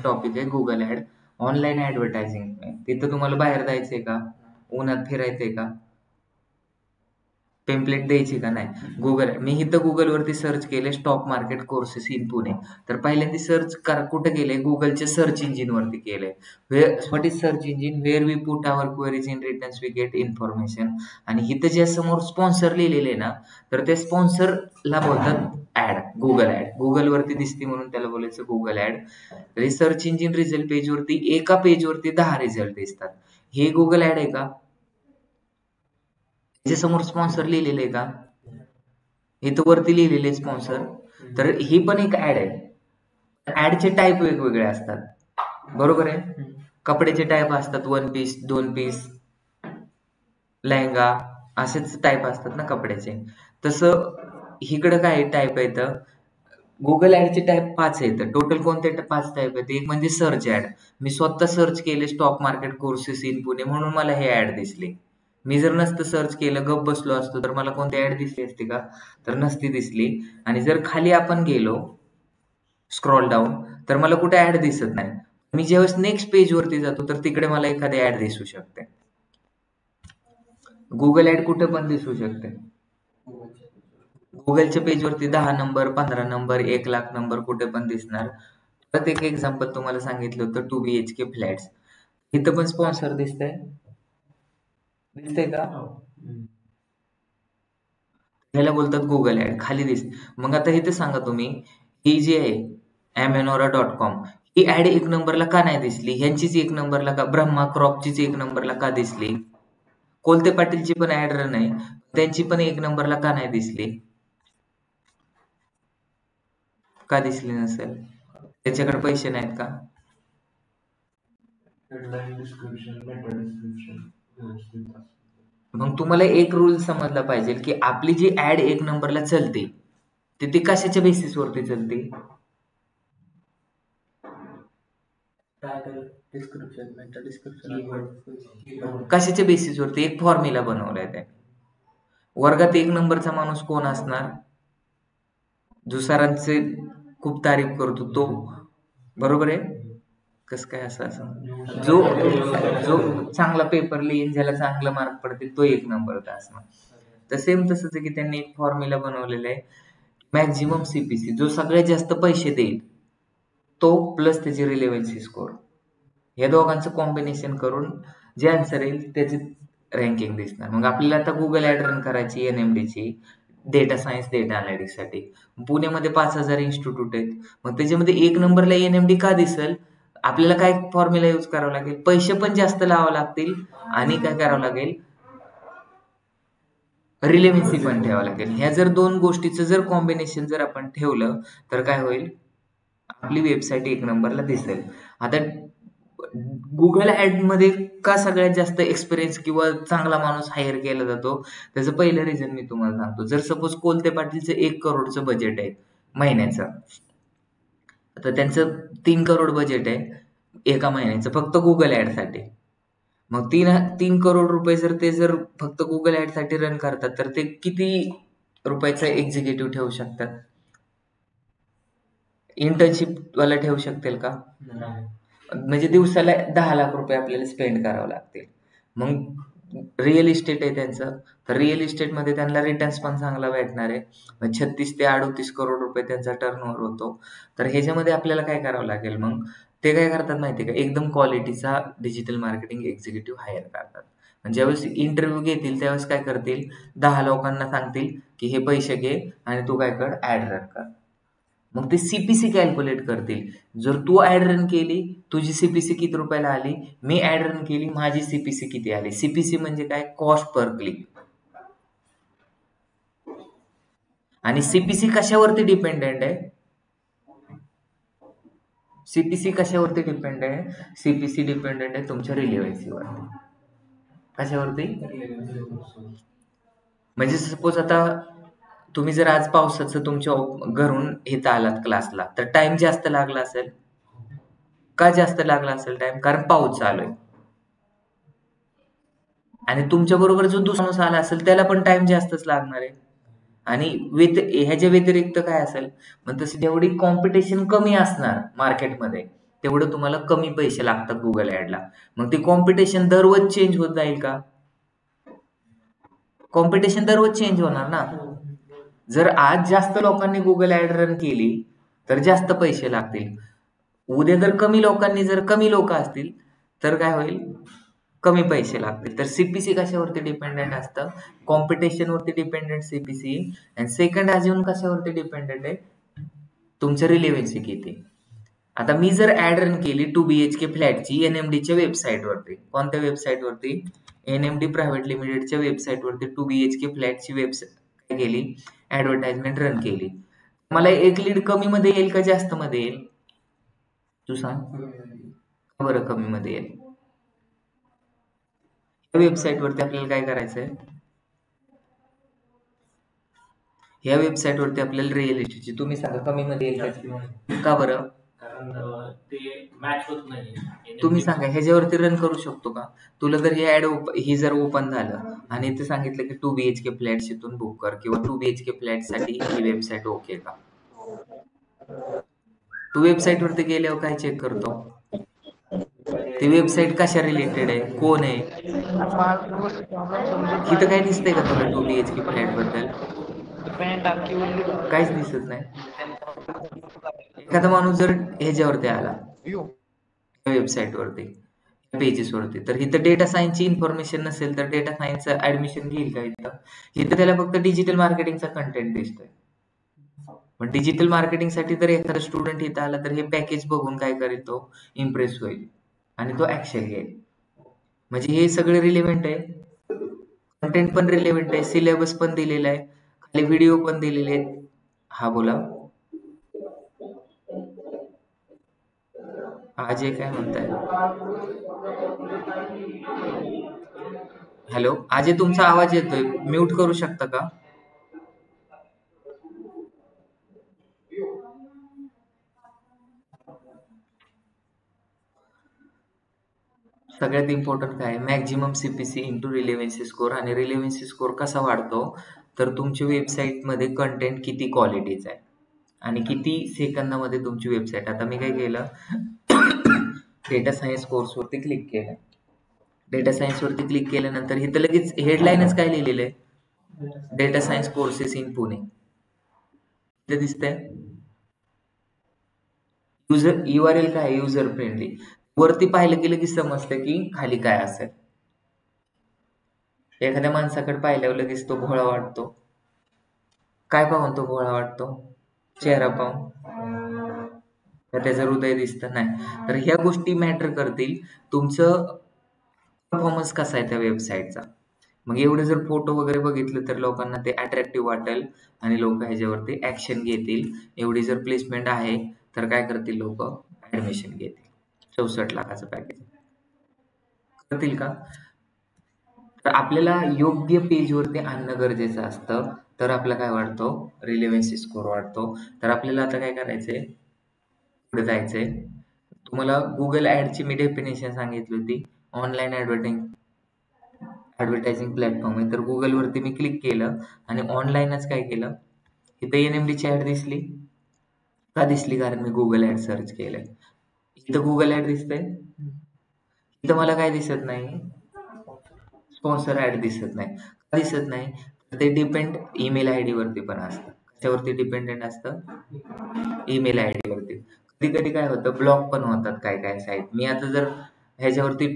Topic आहे Google add, online advertising. तिथं तुम्हाला बाहेर जायचंय का, उन्हात फिरायचंय का, टेम्पलेट द्यायची का नाही. मी इथं गुगलवरती सर्च केले stock market courses in Pune. तर पहिल्यांदा सर्च कुठे केले, गुगलच्या सर्च इंजिन वरती केले. What is search engine, where we put our queries in returns we get information. आणि इथं ज्या समोर स्पॉन्सर लिहिलेले ना, तर त्या स्पॉन्सरला बोलतात ऍड, गुगल ऍड. गुगलवरती दिसते म्हणून त्याला बोलायचं Google ad. Search engine result पेजवरती एका पेजवरती 10 रिझल्ट दिसतात. हे गुगल ऍड आहे का? जे समोर स्पॉन्सर लिहिलेले आहे का, इथं वरती लिहिलेले स्पॉन्सर, तर ही पण एक ऍड आहे. ऍडचे टाईप वेगवेगळे असतात, बरोबर आहे. कपड्याचे टाईप असतात, 1 पीस, 2 पीस, लेहंगा, असेच टाईप असतात ना कपड्याचे. तसं इकडं काय टाईप आहेत, गुगल ऍडचे टाईप 5 आहेत. टोटल कोणते 5 टाईप आहेत. एक म्हणजे सर्च ऍड. मी स्वतः सर्च केले stock market courses in Pune म्हणून मला हे ऍड दिसले. मी जर नसतं सर्च केलं, गप बसलो असतो, तर मला कोणती ऍड दिसली असते का, तर नसती दिसली. आणि जर खाली आपण गेलो स्क्रॉल डाऊन, तर मला कुठे ऍड दिसत नाही. मी ज्यावेळेस नेक्स्ट पेज वरती जातो, तर तिकडे मला एखादी ऍड दिसू शकते. गुगल ऍड कुठे पण दिसू शकते. गुगलच्या पेजवरती 10 नंबर, 15 नंबर, 1,00,000 नंबर कुठे पण दिसणार. परत एक एक्झाम्पल तुम्हाला सांगितलं होतं 2 BHK फ्लॅट्स. इथं पण स्पॉन्सर दिसतंय का, ह्याला बोलतात गुगल ऍड. खाली दिसते. मग आता इथे सांगा तुम्ही, ही जी आहे amenora.com, ही ऍड 1 नंबरला का नाही दिसली, ह्यांचीच 1 नंबरला का, ब्रह्मा क्रॉपचीच 1 नंबरला का दिसली, कोलते पाटीलची पण ऍड रन आहे, त्यांची पण 1 नंबरला का नाही दिसली, का दिसली नसेल, त्याच्याकडे पैसे नाहीत का. मग तुम्हाला एक रूल समजला पाहिजे की आपली जी ऍड 1 नंबरला चलते, ती कशाच्या बेसिस वरती चलते, कशाच्या बेसिस वरती. एक फॉर्म्युला बनवलाय त्या. वर्गात 1 नंबरचा माणूस कोण असणार, जो सरांचे खूप तारीफ करतो तो, बरोबर आहे. कस काय असं जो जो चांगला पेपर लिहिन, ज्याला चांगला मार्क पडतील, तो 1 नंबरचा असणार. तर सेम तसंच आहे की त्यांनी एक फॉर्म्युला बनवलेला आहे, मॅक्झिमम सीपीसी, जो सगळ्यात जास्त पैसे देईल तो प्लस त्याची रिलेव्हन्सी स्कोर, या दोघांचं कॉम्बिनेशन करून जे आन्सर येईल त्याची रँकिंग दिसणार. मग आपल्याला आता गुगल ऍड रन करायची NMD ची, डेटा सायन्स, डेटा अनालिटिक्स साठी. पुण्यामध्ये 5,000 इन्स्टिट्यूट आहेत. मग त्याच्यामध्ये 1 नंबरला NMD का दिसेल, आपल्याला काय फॉर्म्युला यूज करावं लागेल, पैसे पण जास्त लावावं लागतील आणि काय करावं लागेल, रिलेव्हन्सी पण ठेवावं लागेल. ह्या जर 2 गोष्टीचं जर कॉम्बिनेशन जर आपण ठेवलं, तर काय होईल, आपली वेबसाईट 1 नंबरला दिसेल. आता गुगल ऍड मध्ये का सगळ्यात जास्त एक्सपिरियन्स किंवा चांगला माणूस हायर केला जातो, त्याचं पहिलं रिझन मी तुम्हाला सांगतो. जर सपोज कोलते पाटीलचं 1 करोडचं बजेट आहे महिन्याचं, तर त्यांचं 3 करोड बजेट आहे एका महिन्याचं फक्त गुगल ऍड साठी. मग 3 करोड रुपये जर ते जर फक्त गुगल ऍड साठी रन करतात, तर ते किती रुपयाचा एक्झिक्युटिव्ह ठेवू शकतात, इंटर्नशिप वाला ठेवू शकतील का, म्हणजे दिवसाला 10 लाख रुपये आपल्याला स्पेंड करावं लागतील. मग रिअल इस्टेट आहे त्यांचं, तर रिअल इस्टेटमध्ये त्यांना रिटर्न्स पण चांगला भेटणार आहे. 36 ते 38 करोड रुपये त्यांचा टर्नओव्हर होतो. तर ह्याच्यामध्ये आपल्याला काय करावं लागेल, मग ते काय करतात माहितीये का, एकदम क्वालिटीचा डिजिटल मार्केटिंग एक्झिक्युटिव्ह हायर करतात. म्हणजे ज्यावेळेस इंटरव्ह्यू घेतील त्यावेळेस काय करतील, 10 लोकांना सांगतील की हे पैसे घे आणि तू काय कर, ऍड रन कर. मग ते सीपीसी कॅल्क्युलेट करतील. जर तू ऍड रन केली, तुझी सीपीसी किती रुपयाला आली, मी ऍड रन केली, माझी सीपीसी किती आली. सीपीसी म्हणजे काय, कॉस्ट पर क्लिक. आणि सीपीसी कशावरती डिपेंडेंट आहे, सीपीसी कशावरती डिपेंड आहे, सीपीसी डिपेंडेंट आहे तुमच्या रिलेव्हन्सीवरती. कशावरती, म्हणजे सपोज आता तुम्ही जर आज पावसाचं तुमच्या घरून इथं आलात क्लासला, तर टाइम जास्त लागला असेल. का जास्त लागला असेल टाइम, कारण पाऊस चालू आहे. आणि तुमच्या बरोबर जो दुसरा माणूस आला असेल त्याला पण टाइम जास्तच लागणार आहे. आणि ह्याच्या व्यतिरिक्त काय असेल, मग तशी जेवढी कॉम्पिटिशन कमी असणार मार्केटमध्ये, तेवढं तुम्हाला कमी पैसे लागतात गुगल ऍडला. मग ती कॉम्पिटिशन दररोज चेंज होत जाईल का? कॉम्पिटिशन दररोज चेंज होणार ना. जर आज जास्त लोकांनी गुगल ऍड रन केली तर जास्त पैसे लागतील. उद्या जर कमी लोक असतील तर काय होईल? कमी पैसे लागतील. तर सीपीसी कशावरती डिपेंडेंट असतं? कॉम्पिटिशन वरती डिपेंडेंट सीपीसी. आणि सेकंड अजून कशावरती डिपेंडेंट आहे? तुमचं रिलेव्हन्सी किती. आता मी जर ऍड रन केली 2 BHK फ्लॅटची एनएमडीच्या वेबसाईटवरती, कोणत्या वेबसाईटवरती? एनएमडी प्रायव्हेट लिमिटेडच्या वेबसाईटवरती 2 BHK फ्लॅटची वेबसाईट केली, ऍडव्हर्टाइजमेंट रन केली, मला एक लीड कमी मध्ये येईल का जास्त मध्ये येईल? तू सांग बरं. कमी मध्ये येईल. या वेबसाईटवरती आपल्याला काय करायचंय? या वेबसाईटवरती आपल्याला रिअलिटीची, तुम्ही सांगा कमी मध्ये येईल का बरं? ते मॅच होत नाही. तुम्ही सांगा ह्याच्यावरती रन करू शकतो का? तुला जर ही ऍड ही जर ओपन झालं आणि ते सांगितलं की 2 BHK फ्लॅट्स इथून बुक कर किंवा 2 BHK फ्लॅट साठी ही वेबसाईट ओके का? तू वेबसाईट वरती गेल्यावर काय चेक करतो? ती वेबसाईट कशा रिलेटेड आहे, कोण आहे? इथं काय दिसतंय का तुला 2 BHK फ्लॅट बद्दल? काहीच दिसत नाही. एखादा माणूस जर ह्याच्यावरती आला वेबसाईट वरती, पेजेस वरती, तर इथं डेटा सायन्सची इन्फॉर्मेशन नसेल तर डेटा सायन्सचं ऍडमिशन घेईल का? इथं त्याला फक्त डिजिटल मार्केटिंगचा कंटेंट दिसतोय. पण डिजिटल मार्केटिंग साठी जर एखादा स्टुडंट इथं आला तर हे पॅकेज बघून काय करेल? तो इम्प्रेस होईल आणि तो ऍक्शन घेईल. म्हणजे हे सगळं रिलेव्हंट आहे, कंटेंट पण रिलेव्हंट आहे, सिलेबस पण दिलेला आहे, खाली व्हिडिओ पण दिलेले आहेत. हा बोला अजय, काय म्हणताय? हॅलो अजय, तुमचा आवाज येतोय, म्यूट करू शकता का? सगळ्यात इम्पॉर्टंट काय? Maximum CPC into relevancy score. आणि रिलेव्हन्सी स्कोर कसा वाढतो? तर तुमच्या वेबसाईटमध्ये कंटेंट किती क्वालिटीचा आहे आणि किती सेकंदामध्ये तुमची वेबसाईट. आता मी काय केलं, डेटा सायन्स कोर्सवरती क्लिक केलं. डेटा सायन्स वरती क्लिक केल्यानंतर इथं लगेच हेडलाईनच काय लिहिलेलं आहे? Data science courses in Pune. इथे दिसतंय युजर URL काय? User friendly. वरती पाहिलं गेलं की समजतं की खाली काय असेल. एखाद्या माणसाकडे पाहिल्यावर लगेच तो भोळा वाटतो. काय पाहून तो भोळा वाटतो? चेहरा पाहून का त्याचं हृदय दिसतं? नाही. तर ह्या गोष्टी मॅटर करतील. तुमचं परफॉर्मन्स कसा आहे त्या वेबसाईटचा. मग एवढे जर फोटो वगैरे बघितले तर लोकांना ते अट्रॅक्टिव्ह वाटेल आणि लोक ह्याच्यावरती ऍक्शन घेतील. एवढी जर प्लेसमेंट आहे तर काय करतील? लोक ऍडमिशन घेतील. 64 लाखाचं पॅकेज करतील का? तर आपल्याला योग्य पेजवरती आणणं गरजेचं असतं, तर आपला काय वाढतो? रिलेव्हन्सी स्कोर वाढतो. तर आपल्याला आता काय करायचंय? पुढे जायचंय. तुम्हाला गुगल ऍडची मी डेफिनेशन सांगितली होती. ऑनलाईन ऍडव्हर्टायझिंग प्लॅटफॉर्म आहे. तर गुगलवरती मी क्लिक केलं आणि ऑनलाईनच काय केलं, इथं एनएमडीची ऍड दिसली का? दिसली, कारण मी गुगल ऍड सर्च केलंय. इथं गुगल ऍड दिसतंय, इथं मला काय दिसत नाही? स्पॉन्सर ऍड दिसत नाही. का दिसत नाही? तर ते डिपेंड ईमेल आयडी वरती पण असतं. त्याच्यावरती डिपेंडेंट असतं ईमेल आयडी वरती. कधी कधी काय होतं, ब्लॉक पण होतात काय काय साईट. मी आता जर ह्याच्यावरती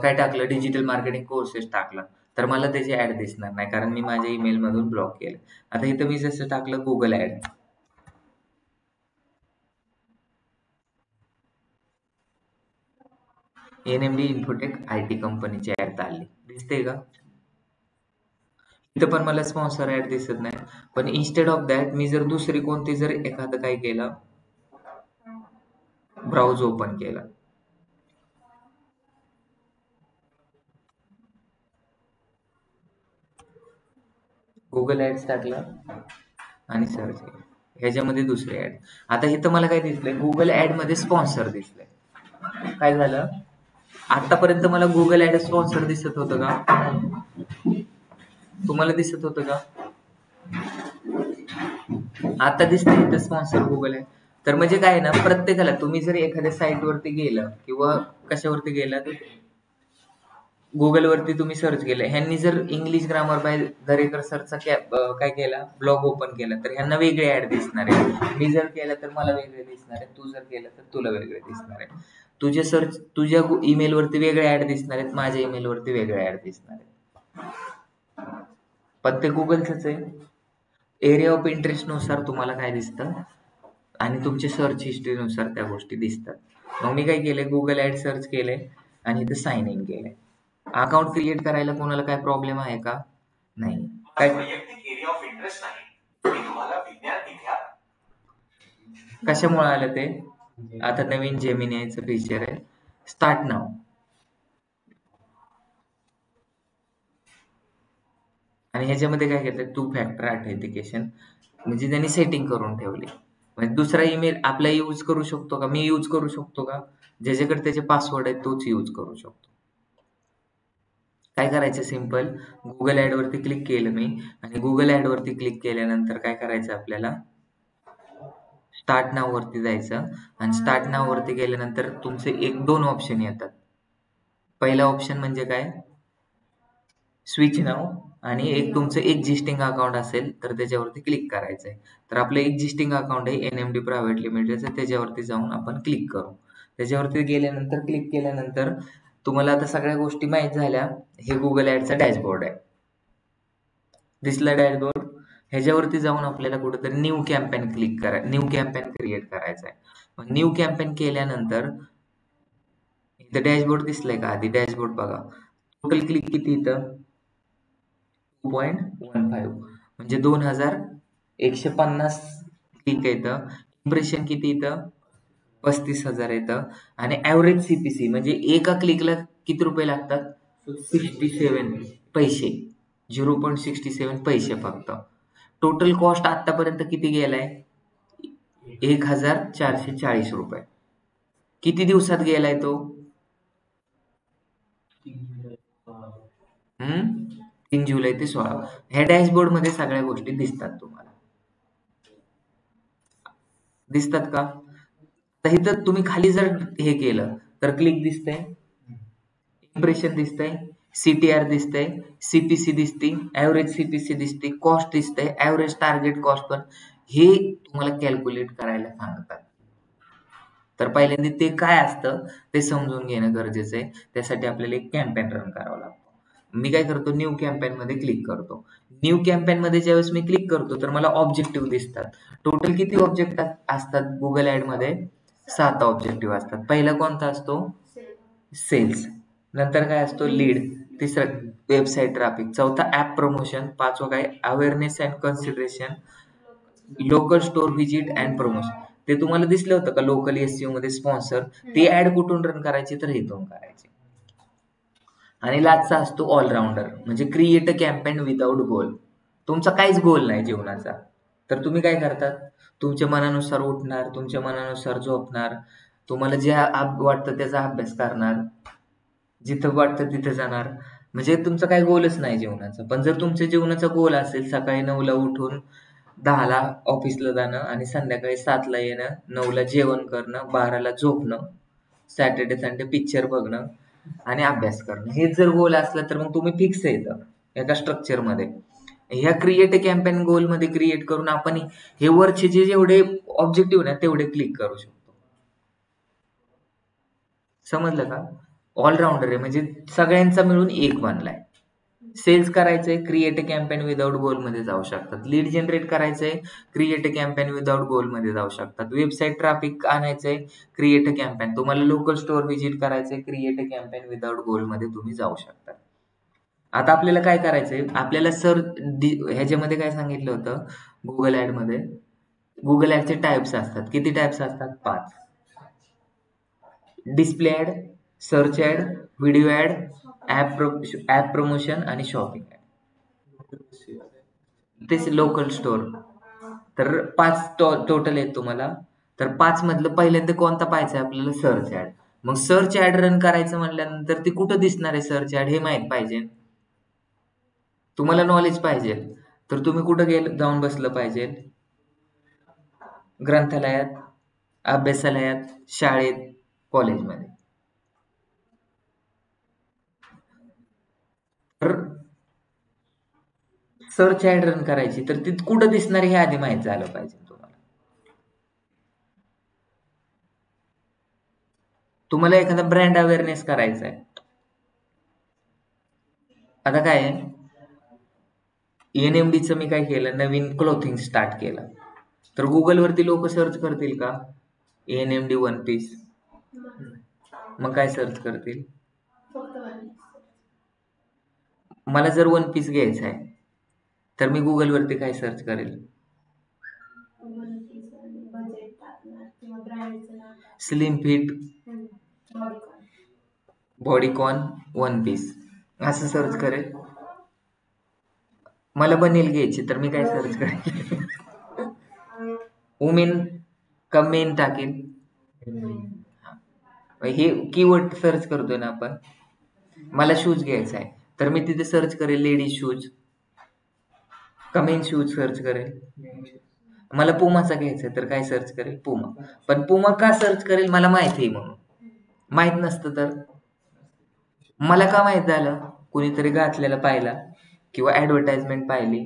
काय टाकलं, डिजिटल मार्केटिंग कोर्सेस टाकलं, तर मला त्याची ऍड दिसणार नाही, कारण मी माझ्या ईमेल मधून ब्लॉक केलं. आता इथं मी जसं टाकलं Google ad, NMD Infotech IT कंपनीची ऍड आली, दिसते का? इथं पण मला स्पॉन्सर ऍड दिसत नाही. पण इन्स्टेड ऑफ दॅट मी जर दुसरी कोणती जर एखादं काय केलं, ब्राउज ओपन केला, गुगल ऍड्स टाकला आणि सर्च केलं, ह्याच्यामध्ये दुसरे ऍड. आता इथं मला काय दिसलंय? गुगल ऍड मध्ये स्पॉन्सर दिसलंय. काय झालं? आतापर्यंत मला गुगल ऍड स्पॉन्सर दिसत होतं का? तुम्हाला दिसत होतं का? आता दिसतंय इथं स्पॉन्सर गुगल ऍड. तर म्हणजे काय आहे ना, प्रत्येकाला तुम्ही जर एखाद्या साईटवरती गेलं किंवा कशावरती गेला, गुगलवरती तुम्ही सर्च केलं, ह्यांनी जर इंग्लिश ग्रामर बाय दरेकर सरचा काय केला, ब्लॉग ओपन केला, तर ह्यांना वेगळे ऍड दिसणार आहे. मी जर केलं तर मला वेगळे दिसणार आहे, तू जर केलं तर तुला वेगळे दिसणार आहे. तुझ्या ईमेलवरती वेगळे ऍड दिसणार आहेत, माझ्या ईमेलवरती वेगळे ऍड दिसणार आहेत. पण ते गुगलचंच आहे. एरिया ऑफ इंटरेस्ट नुसार तुम्हाला काय दिसतं आणि तुमच्या सर्च हिस्ट्रीनुसार त्या गोष्टी दिसतात. मग मी काय केलंय, गुगल ऍड सर्च केलंय आणि इथं साइन इन केलंय. अकाउंट क्रिएट करायला कोणाला काय प्रॉब्लेम आहे का? नाही. काय वैयक्तिक एरिया ऑफ इंटरेस्ट नाही, मी तुम्हाला विज्ञान इतिहास कशामुळे आलं ते, आता नवीन जेमिनीचं फीचर आहे, स्टार्ट नाव. आणि ह्याच्यामध्ये काय केलं, 2 फॅक्टर ऑथेंटिकेशन, म्हणजे त्यांनी सेटिंग करून ठेवली. म्हणजे दुसरा ईमेल आपला यूज करू शकतो का, मी यूज करू शकतो का, ज्याच्याकडे त्याचे पासवर्ड आहे तोच यूज करू शकतो. काय करायचं, सिंपल, गुगल ऍड वरती क्लिक केलं मी, आणि गुगल ऍड वरती क्लिक केल्यानंतर काय करायचं, आपल्याला स्टार्ट नाव वरती जायचं, आणि स्टार्ट नाव वरती गेल्यानंतर तुमचे 1-2 ऑप्शन येतात. पहिला ऑप्शन म्हणजे काय, स्विच नाव, आणि एक तुमचं एक्झिस्टिंग अकाउंट असेल तर त्याच्यावरती क्लिक करायचं आहे. तर आपलं एक्झिस्टिंग अकाउंट आहे NMD प्रायव्हेट लिमिटेडचं, त्याच्यावरती जाऊन आपण क्लिक करू. त्याच्यावरती गेल्यानंतर, क्लिक केल्यानंतर तुम्हाला आता सगळ्या गोष्टी माहीत झाल्या. हे गुगल ऍडचा डॅशबोर्ड आहे, दिसला डॅशबोर्ड. ह्याच्यावरती जाऊन आपल्याला कुठेतरी new campaign new campaign create करायचा आहे. मग न्यू कॅम्पेन केल्यानंतर इथं डॅशबोर्ड दिसलाय का, आधी डॅशबोर्ड बघा. टोटल क्लिक किती इथं, 2.15, म्हणजे 2150 क्लिक येतं. इम्प्रेशन किती इथं, 35,000 येतं. आणि ऍव्हरेज CPC म्हणजे एका क्लिकला किती रुपये लागतात, 67 पैसे, 0.67 पैसे फक्त. टोटल कॉस्ट आतापर्यंत किती गेलाय, 1440 रुपये. किती दिवसात गेलाय तो, 3 जुलै ते 16. ह्या डॅशबोर्ड मध्ये सगळ्या गोष्टी दिसतात तुम्हाला, दिसतात का. तर इथं तुम्ही खाली जर हे केलं तर क्लिक दिसतंय, इम्प्रेशन दिसतंय, CTR दिसतंय, CPC दिसते, ऍव्हरेज CPC दिसते, कॉस्ट दिसतंय, ऍव्हरेज टार्गेट कॉस्ट पण, हे तुम्हाला कॅल्क्युलेट करायला सांगतात. तर पहिल्यांदा ते काय असतं ते समजून घेणं गरजेचं आहे. त्यासाठी आपल्याला एक कॅम्पेन रन करावा लागतो. मी काय करतो, न्यू कॅम्पेन मध्ये क्लिक करतो. न्यू कॅम्पेन मध्ये ज्यावेळेस मी क्लिक करतो तर मला ऑब्जेक्टिव्ह दिसतात. टोटल किती ऑब्जेक्ट असतात गुगल ऍड मध्ये, 7 ऑब्जेक्टिव्ह असतात. पहिला कोणता असतो, सेल्स. नंतर काय असतो, लीड. तिसरा वेबसाईट ट्रॅफिक. चौथा ऍप प्रमोशन. पाचवा काय, awareness and consideration. Local store visit and promotion. ते तुम्हाला दिसलं होतं का, लोकल SEO मध्ये स्पॉन्सर. ती ऍड कुठून रन करायची, तर इथून करायची. आणि लास्टचा असतो ऑलराऊंडर, म्हणजे क्रिएट अ कॅम्पेन विदाउट गोल. तुमचा काहीच गोल नाही जीवनाचा, तर तुम्ही काय करतात, तुमच्या मनानुसार उठणार, तुमच्या मनानुसार झोपणार, तुम्हाला जे वाटतं त्याचा अभ्यास करणार, जिथं वाटतं तिथं जाणार. म्हणजे तुमचा काही गोलच नाही जीवनाचा. पण जर तुमच्या जीवनाचा गोल असेल, सकाळी 9ला उठून 10ला ऑफिसला जाणं आणि संध्याकाळी 7ला येणं, 9ला जेवण करणं, 12ला झोपणं, सॅटर्डे संडे पिक्चर बघणं आणि अभ्यास करणं, हेच जर गोल असलं तर मग तुम्ही फिक्स येतं एका स्ट्रक्चरमध्ये. ह्या क्रिएट कॅम्पेन गोल मध्ये क्रिएट करून आपण हे वरचे जे जेवढे ऑब्जेक्टिव्ह ना तेवढे क्लिक करू शकतो. समजलं का. ऑलराऊंडर आहे म्हणजे सगळ्यांचा मिळून एक बनलाय. सेल्स करायचंय, क्रिएट कॅम्पेन विदाउट गोल मध्ये जाऊ शकतात. लीड जनरेट करायचंय, क्रिएट कॅम्पेन विदाउट गोल मध्ये जाऊ शकतात. वेबसाईट ट्रॅफिक आणायचंय, क्रिएट कॅम्पेन. तुम्हाला लोकल स्टोअर व्हिजिट करायचंय, क्रिएट कॅम्पेन विदाउट गोल मध्ये तुम्ही जाऊ शकता. आता आपल्याला काय करायचंय, आपल्याला ह्याच्यामध्ये काय सांगितलं होतं गुगल ऍड मध्ये, गुगल ऍडचे टाइप्स असतात. किती टाइप्स असतात, 5. Display ad, search ad, video ad, app promotion आणि शॉपिंग ऍड. तेच लोकल स्टोअर. तर 5 टोटल आहेत तुम्हाला. तर 5 मधलं पहिल्यांदा कोणता पाहायचा आपल्याला, सर्च ऍड. मग सर्च ऍड रन करायचं म्हटल्यानंतर ती कुठं दिसणार आहे सर्च ऍड हे माहित पाहिजे, तुम्हाला नॉलेज पाहिजे. तर तुम्ही कुठं जाऊन बसलं पाहिजे, ग्रंथालयात, अभ्यासालयात, शाळेत, कॉलेजमध्ये. तर सर्च ऍड रन करायची तर ती कुठं दिसणार हे आधी माहित झालं पाहिजे तुम्हाला. तुम्हाला एखादा ब्रँड अवेअरनेस करायचा आहे. आता काय आहे, एनएमडीचं मी काय केलं, नवीन क्लोथिंग स्टार्ट केलं. तर गुगलवरती लोक सर्च करतील का एनएमडी वन पीस? मग काय सर्च करतील? मला जर वन पीस घ्यायचा आहे तर मी गुगलवरती काय सर्च करेल? Slim fit bodycon one piece असं सर्च करेल. मला बनेल घ्यायची तर मी काय सर्च करेल? वुमेन का मेन टाकेल? हे कीवर्ड सर्च करतोय ना आपण. मला शूज घ्यायचा आहे तर मी तिथे सर्च करेल लेडीज शूज का मेन शूज सर्च करेल. मला पुमाचा घ्यायचा तर काय सर्च करेल? पुमा. पण पुमा का सर्च करेल? मला माहिती आहे म्हणून. माहित नसतं तर मला का माहित झालं? कुणीतरी घातलेला पाहिला किंवा ऍडव्हर्टाइजमेंट पाहिली.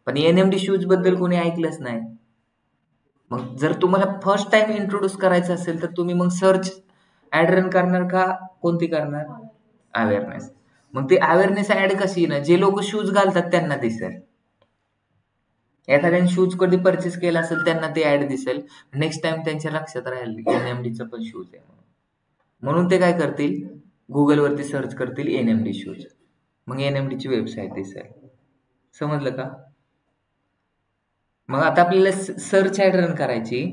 पण एनएमडी शूज बद्दल कोणी ऐकलंच नाही. मग जर तुम्हाला फर्स्ट टाइम इंट्रोड्यूस करायचं असेल तर तुम्ही मग सर्च ऍड रन करणार का कोणती करणार? अवेअरनेस. मग ते अवेअरनेस ऍड कशी ना, जे लोक शूज घालतात त्यांना दिसेल. एखाद्याने शूज कधी परचेस केला असेल त्यांना ते ऍड दिसेल. नेक्स्ट टाइम त्यांच्या लक्षात राहील एनएमडीचं पण शूज आहे म्हणून ते काय करतील, गुगलवरती सर्च करतील एनएमडी शूज. मग एनएमडीची वेबसाईट दिसेल. समजलं का? मग आता आपल्याला सर्च ऍड रन करायची.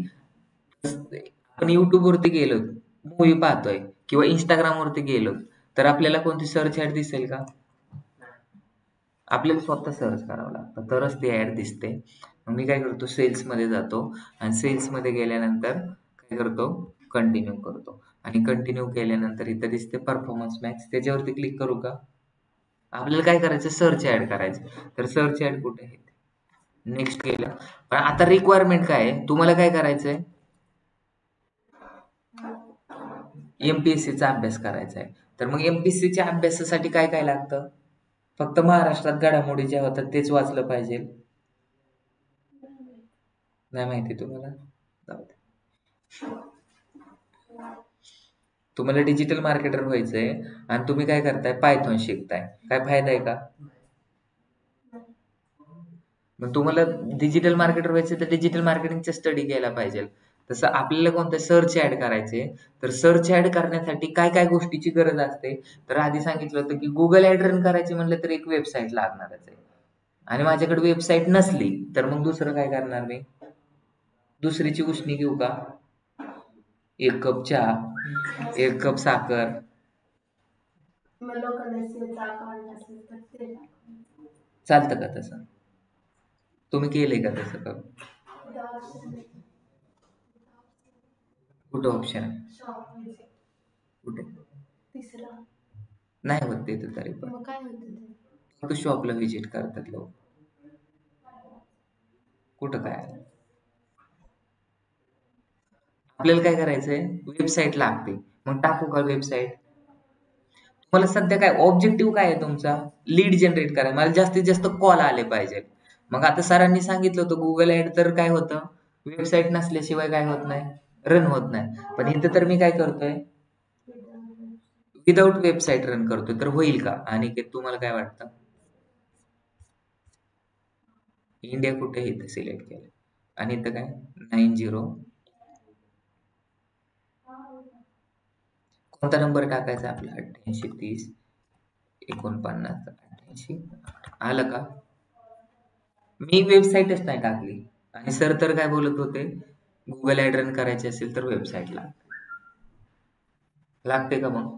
आपण युट्यूब वरती गेलो, मूवी पाहतोय किंवा इंस्टाग्राम वरती गेलो तर आपल्याला कोणती सर्च ऍड दिसेल का? आपल्याला स्वतः सर्च करावं लागतं तरच ती ऍड दिसते. मग मी काय करतो, सेल्स मध्ये जातो आणि सेल्स मध्ये गेल्यानंतर काय करतो, कंटिन्यू करतो. आणि कंटिन्यू केल्यानंतर इथं दिसते परफॉर्मन्स मॅक्स, त्याच्यावरती क्लिक करू का? आपल्याला काय करायचं, सर्च ऍड करायचं. तर सर्च ऍड कुठे आहे? नेक्स्ट केलं. पण आता रिक्वायरमेंट काय आहे, तुम्हाला काय करायचंय? एमपीएससीचा अभ्यास करायचा आहे. तर मग एमपीएससीच्या अभ्यासासाठी काय काय लागतं? फक्त महाराष्ट्रात घडामोडी ज्या होतात तेच वाचलं पाहिजे? नाही माहिती तुम्हाला? जाऊ दे. तुम्हाला डिजिटल मार्केटर व्हायचंय आणि तुम्ही काय करताय, पायथॉन शिकताय, काय फायदा आहे का? मग तुम्हाला डिजिटल मार्केटर व्हायचं तर डिजिटल मार्केटिंगचा स्टडी केला पाहिजे. तसं आपल्याला कोणतं सर्च ऍड करायचे, तर सर्च ऍड करण्यासाठी काय काय गोष्टीची गरज असते, तर आधी सांगितलं होतं की गुगल ऍड रन करायची म्हणलं तर एक वेबसाईट लागणारच आहे. आणि माझ्याकडे वेबसाईट नसली तर मग दुसरं काय करणार मी? दुसरीची उष्णी घेऊ का? 1 कप चहा, 1 कप साखर. चालतं का तसं? तुम्ही केलंय का तसं करून? कुठं ऑप्शन आहे? कुठे? नाही होत तिथं तरी पण. फक्त शॉपला व्हिजिट करतात लोक. कुठं काय? आपल्याला काय करायचंय, वेबसाईट लागते. मग टाकू का वेबसाईट? मला सध्या काय ऑब्जेक्टिव्ह काय आहे तुमचा? लीड जनरेट करा. मला जास्तीत जास्त कॉल आले पाहिजे. मग आता सरांनी सांगितलं होतं गुगल ऍड तर काय होतं, वेबसाईट नसल्याशिवाय काय होत नाही, रन होत नाही. पण इथं तर मी काय करतोय, विदाउट वेबसाईट रन करतोय. तर होईल का? आणि तुम्हाला काय वाटतं? इंडिया कुठे आहे इथं सिलेक्ट केलं आणि इथं काय 90. कोणता नंबर टाकायचा आपला? 88 30 49 88. आलं का? मी वेबसाईटच नाही टाकली आणि सर तर काय बोलत होते, गुगल ऍड रन करायचे असेल तर वेबसाईट लागते का? मग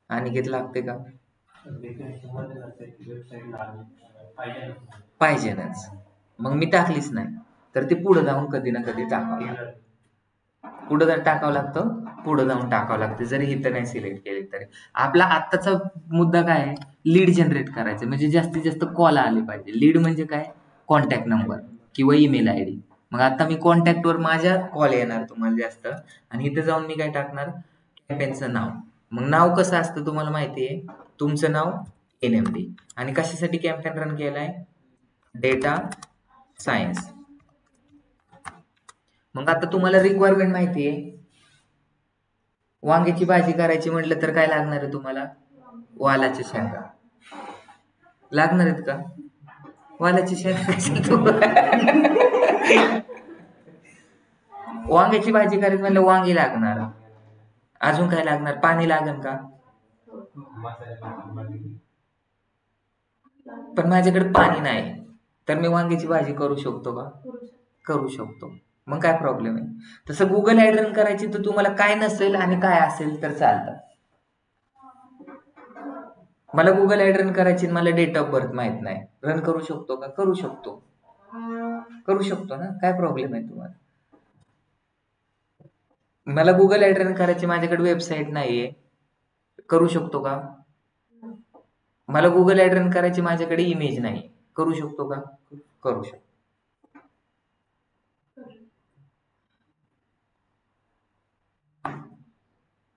अनिकेत लागते का? पाहिजेनच. मग मी टाकलीच नाही तर ते पुढे जाऊन कधी ना कधी टाकावं लागतं. पुढे जर टाकावं लागतं, पुढे जाऊन टाकावं लागतं, जरी इथं नाही सिलेक्ट केली तरी. आपला आत्ताचा मुद्दा काय आहे, लीड जनरेट करायचं, म्हणजे जास्तीत जास्त कॉल आले पाहिजे. लीड म्हणजे काय? कॉन्टॅक्ट नंबर किंवा ईमेल आयडी. मग आता मी कॉन्टॅक्ट वर माझ्या कॉल येणार तुम्हाला जास्त, आणि इथे जाऊन मी काय टाकणार, कॅम्पेनचं नाव. मग नाव कसं असतं तुम्हाला माहिती आहे, तुमचं नाव NMD, आणि कशासाठी कॅम्पेन रन केलाय, डेटा सायन्स. मग आता तुम्हाला रिक्वायरमेंट माहिती आहे, वांग्याची भाजी करायची म्हटलं तर काय लागणार आहे तुम्हाला, वालाच्या शेंगा लागणार आहेत का, वालाची शेंगा वांग्याची भाजी करायची म्हणलं वांगी लागणार, अजून काय लागणार, पाणी लागेल का, पण माझ्याकडे पाणी नाही, तर मी वांग्याची भाजी करू शकतो का, करू शकतो. मग काय प्रॉब्लेम आहे. तसं गुगल ऍड रन करायची तर तुम्हाला काय नसेल आणि काय असेल तर चालतं. मला गुगल ऍड रन करायची, मला डेट ऑफ बर्थ माहित नाही, रन करू शकतो का, करू शकतो, करू शकतो ना, काय प्रॉब्लेम आहे तुम्हाला. मला गुगल ऍड रन करायची, माझ्याकडे वेबसाईट नाहीये, करू शकतो का. मला गुगल ऍड रन करायची, माझ्याकडे इमेज नाही, करू शकतो का, करू शकतो.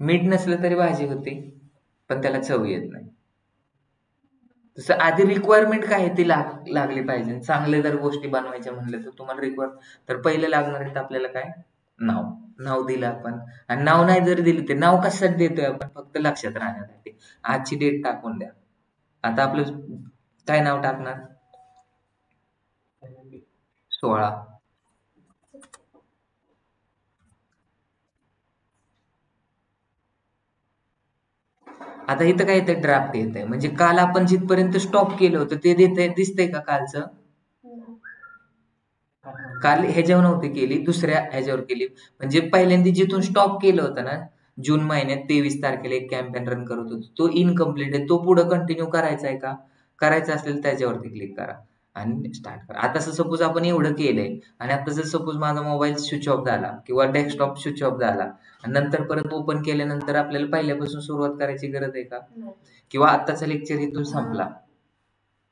मीठ नसलं तरी भाजी होते, पण त्याला चव येत नाही. तसं आधी रिक्वायरमेंट काय आहे ती लागली पाहिजे. चांगले जर गोष्टी बनवायच्या म्हणलं तर तुम्हाला तर पहिले लागणार आहेत आपल्याला काय, नाव दिलं आपण, आणि नाव नाही जरी दिलं ते नाव कशासाठी देतोय आपण, फक्त लक्षात राहण्यासाठी. आजची डेट टाकून द्या. आता आपलं काय नाव टाकणार, 16. आता इथं काय येतंय, ड्राफ्ट येत आहे, म्हणजे काल आपण जिथपर्यंत स्टॉप केलं होतं ते दिसतंय का कालचं, काल ह्याच्यावर नव्हती केली, दुसऱ्या ह्याच्यावर केली. म्हणजे पहिल्यांदा जिथून स्टॉप केलं होतं ना, जून महिन्यात 23 तारखेला एक कॅम्पेन रन करत होतो, तो इनकम्प्लीट आहे, तो पुढे कंटिन्यू करायचा आहे का, करायचं असेल त्याच्यावरती क्लिक करा आणि स्टार्ट करा. आता सपोज आपण एवढं केलंय, आणि आता जर सपोज माझा मोबाईल स्विच ऑफ झाला किंवा डेस्कटॉप स्विच ऑफ झाला, आणि नंतर परत ओपन केल्यानंतर आपल्याला पहिल्यापासून सुरुवात करायची गरज आहे का, किंवा आत्ताचा लेक्चर इथून संपला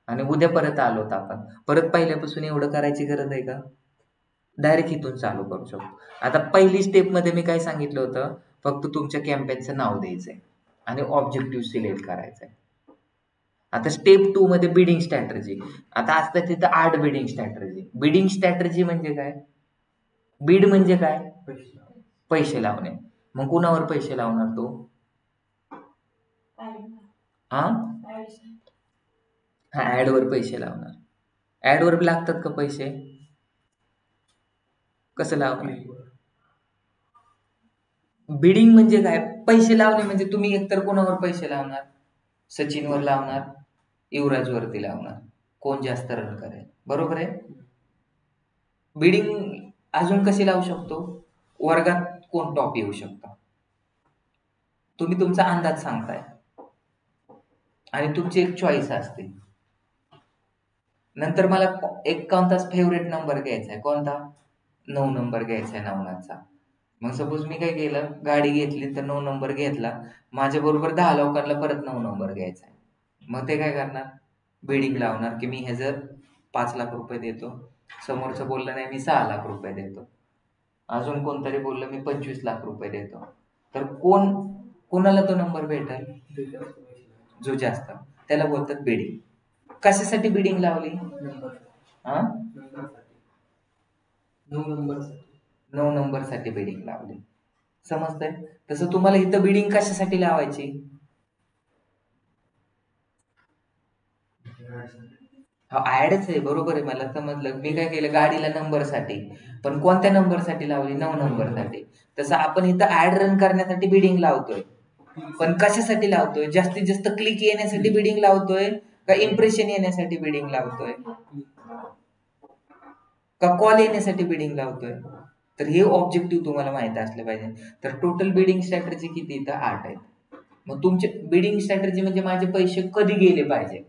आणि उद्या परत आलोत आपण, परत पहिल्यापासून एवढं करायची गरज आहे का, डायरेक्ट इथून चालू करू शकतो. आता पहिली स्टेप मध्ये मी काय सांगितलं होतं, फक्त तुमच्या कॅम्पेनचं नाव द्यायचंय आणि ऑब्जेक्टिव्ह सिलेक्ट करायचंय. आता स्टेप 2 मध्ये बिडिंग स्ट्रॅटर्जी. आता असतं तिथं 8 बिडिंग स्ट्रॅटर्जी. बिडिंग स्ट्रॅटर्जी म्हणजे काय, बीड म्हणजे काय, पैसे लावणे. मग कुणावर पैसे लावणार तो, हा ऍड वर पैसे लावणार. ऍड वर लागतात का पैसे, कसं लावणार, बिडिंग म्हणजे काय, पैसे लावणे म्हणजे तुम्ही एकतर कोणावर पैसे लावणार, सचिनवर लावणार, युवराज वरती लावणार, कोण जास्त रन करेल, बरोबर आहे. बिडिंग अजून कशी लावू शकतो, वर्गात कोण टॉप येऊ शकतो, तुम्ही तुमचा अंदाज सांगताय आणि तुमची एक चॉईस असते. नंतर मला एक कोणताच फेवरेट नंबर घ्यायचा आहे, कोणता, 9 नंबर घ्यायचा आहे नवनाथचा. मग सपोज मी काय केलं, गाडी घेतली तर 9 नंबर घेतला, माझ्या बरोबर 10 लोकांना परत 9 नंबर घ्यायचा आहे. मग ते काय करणार, बिडिंग लावणार की मी ह्याचं 5 लाख रुपये देतो, समोरचं बोललं नाही मी 6 लाख रुपये देतो, अजून कोणतरी बोललं मी 25 लाख रुपये देतो. तर कोणाला तो नंबर भेटेल, जो जास्त, त्याला बोलतात बिडिंग. कशासाठी बिडिंग लावली, हा 9 नंबर साठी बिडिंग लावली, समजतंय. तसं तुम्हाला इथं बिडिंग कशासाठी लावायची, हा ऍडच आहे, बरोबर आहे, मला समजलं. मी काय केलं, गाडीला नंबरसाठी, पण कोणत्या नंबरसाठी लावली, 9 नंबरसाठी. तसं आपण इथं ऍड रन करण्यासाठी बिडिंग लावतोय, पण कशासाठी लावतोय, जास्तीत जास्त क्लिक येण्यासाठी बिडिंग लावतोय का इम्प्रेशन येण्यासाठी बिडिंग लावतोय, का कॉल येण्यासाठी बिडिंग लावतोय. तर हे ऑब्जेक्टिव्ह तुम्हाला माहित असले पाहिजे. तर टोटल बिडिंग स्ट्रॅटेजी किती, इथं 8 आहेत. मग तुमचे बिडिंग स्ट्रॅटेजी म्हणजे माझे पैसे कधी गेले पाहिजे.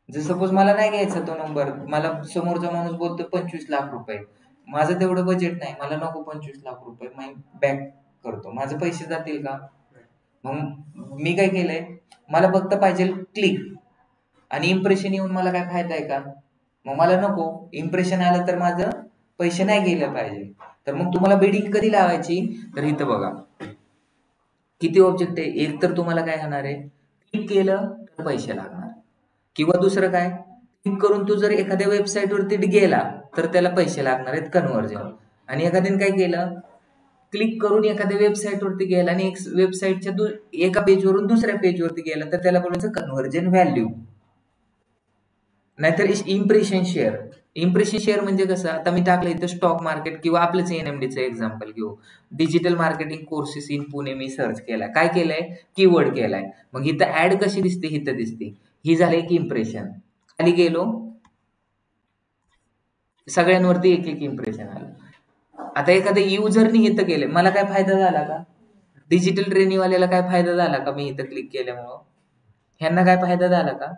जर सपोज मला नाही घ्यायचा तो नंबर, मला समोरचा माणूस बोलतो 25 लाख रुपये, माझं तेवढं बजेट नाही, मला नको 25 लाख रुपये, मी बॅक करतो, माझे पैसे जातील का. मग मी काय केलंय, मला फक्त पाहिजे क्लिक आणि इम्प्रेशन येऊन मला काय फायदा आहे का, मग मला नको, इम्प्रेशन आलं तर माझं पैसे नाही गेले पाहिजे. तर मग तुम्हाला बिडिंग कधी लावायची, तर इथं बघा किती ऑब्जेक्ट आहे. एक तर तुम्हाला काय होणार आहे, क्लिक केलं तर पैसे लागणार, किंवा दुसरं काय, क्लिक करून तू जर एखाद्या वेबसाईट वरती गेला तर त्याला पैसे लागणार आहेत कन्व्हर्जन. आणि एखाद्याने काय केलं, क्लिक करून एखाद्या वेबसाईट वरती गेला आणि एक वेबसाईटच्या एका पेजवरून दुसऱ्या पेजवरती गेला तर त्याला बोलायचं कन्व्हर्जन व्हॅल्यू, नाहीतर इम्प्रेशन शेअर. इम्प्रेशन शेअर म्हणजे कसं, आता मी टाकलं इथं स्टॉक मार्केट किंवा आपलंच एनएमडीचं एक्झाम्पल घेऊ. Digital marketing courses in Pune me search केला, काय केलंय, कीवर्ड केलाय. मग इथं ऍड कशी दिसते, इथं दिसते. ही झाली एक इम्प्रेशन. खाली गेलो, सगळ्यांवरती एक एक इम्प्रेशन आलं. आता एखाद्या युजरनी इथं केलं, मला काय फायदा झाला का, डिजिटल ट्रेनिंगवाल्याला काय फायदा झाला का मी इथं क्लिक केल्यामुळं, ह्यांना काय फायदा झाला का.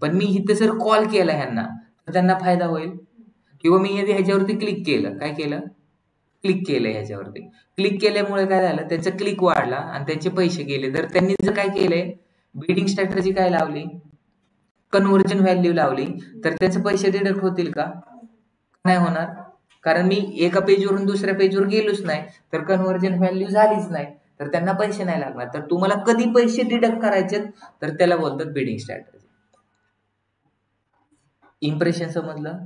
पण मी इथं जर कॉल केला ह्यांना तर त्यांना फायदा होईल. किंवा मी ह्याच्यावरती क्लिक केलं, काय केलं, क्लिक केलं ह्याच्यावरती, क्लिक केल्यामुळे काय झालं, त्यांचा क्लिक वाढला आणि त्यांचे पैसे गेले. तर त्यांनी जर काय केलंय, बिडिंग स्ट्रॅटेजी काय लावली, कन्व्हर्जन व्हॅल्यू लावली, तर त्याचे पैसे डिडक्ट होतील का, नाही होणार. कारण मी एका पेजवरून दुसऱ्या पेजवर गेलोच नाही, तर कन्व्हर्जन व्हॅल्यू झालीच नाही, तर त्यांना पैसे नाही लागणार. तर तुम्हाला कधी पैसे डिडक्ट करायचे तर त्याला बोलतात बिडिंग स्ट्रॅटेजी. इम्प्रेशन समजलं,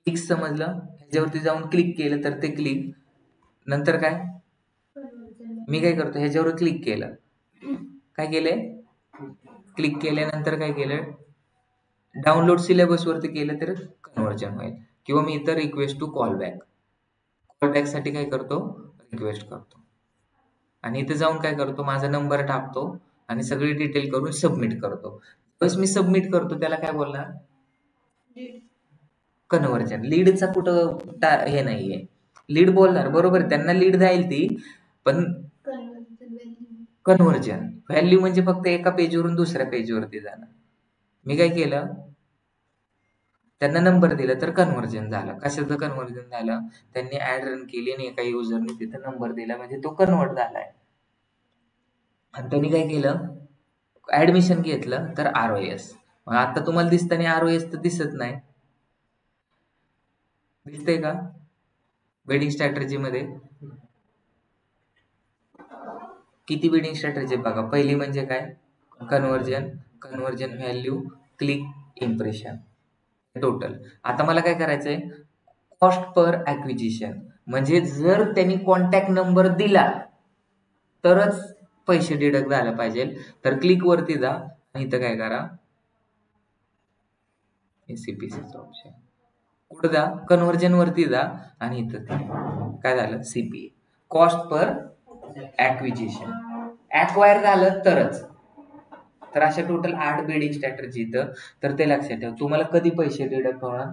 क्लिक समजलं, ह्याच्यावरती जाऊन क्लिक केलं तर ते क्लिक, नंतर काय, मी काय करतो, ह्याच्यावर क्लिक केलं, काय केलंय, क्लिक केल्यानंतर काय केलं, डाउनलोड सिलेबस वरती केलं तर कन्व्हर्जन होईल. किंवा मी इथं request to call back, call back साठी काय करतो, रिक्वेस्ट करतो आणि इथे जाऊन काय करतो, माझा नंबर टाकतो आणि सगळी डिटेल करून सबमिट करतो. बस मी सबमिट करतो, त्याला काय बोलणार, कन्व्हर्जन. लीडचा कुठं हे नाहीये, लीड बोलणार बरोबर, त्यांना लीड जाईल ती, पण कन्व्हर्जन व्हॅल्यू म्हणजे फक्त एका पेजवरून दुसऱ्या पेजवरती जाणं. मी काय केलं, त्यांना नंबर दिला तर कन्व्हर्जन झालं. कशाचं कन्व्हर्जन झालं, त्यांनी ऍड रन केली आणि एका युजरने तिथं नंबर दिला, म्हणजे तो कन्वर्ट झालाय. आणि त्यांनी काय केलं, ऍडमिशन घेतलं तर ROS. मग आता तुम्हाला दिसताना ROS तर दिसत नाही, दिसतंय का बिडिंग स्ट्रॅटेजी मध्ये, किती बिडिंग स्ट्रॅटेजी बघा. पहिली म्हणजे काय, conversion, conversion value, click, impression, total. आता मला काय करायचंय, कॉस्ट पर ऍक्विजिशन, म्हणजे जर त्यांनी कॉन्टॅक्ट नंबर दिला तरच पैसे डिडक्ट झाला पाहिजे. तर क्लिक वरती जा आणि इथं काय करा, सीपीसीचं ऑप्शन, कुठं जा, कन्व्हर्जन वरती जा आणि इथं काय झालं, CPA, cost per acquisition, acquire झालं तरच. तर अशा टोटल 8 बिडिंग स्ट्रॅटेजी इथं. तर ते लक्षात ठेवा, तुम्हाला कधी पैसे डिडक्ट होणार,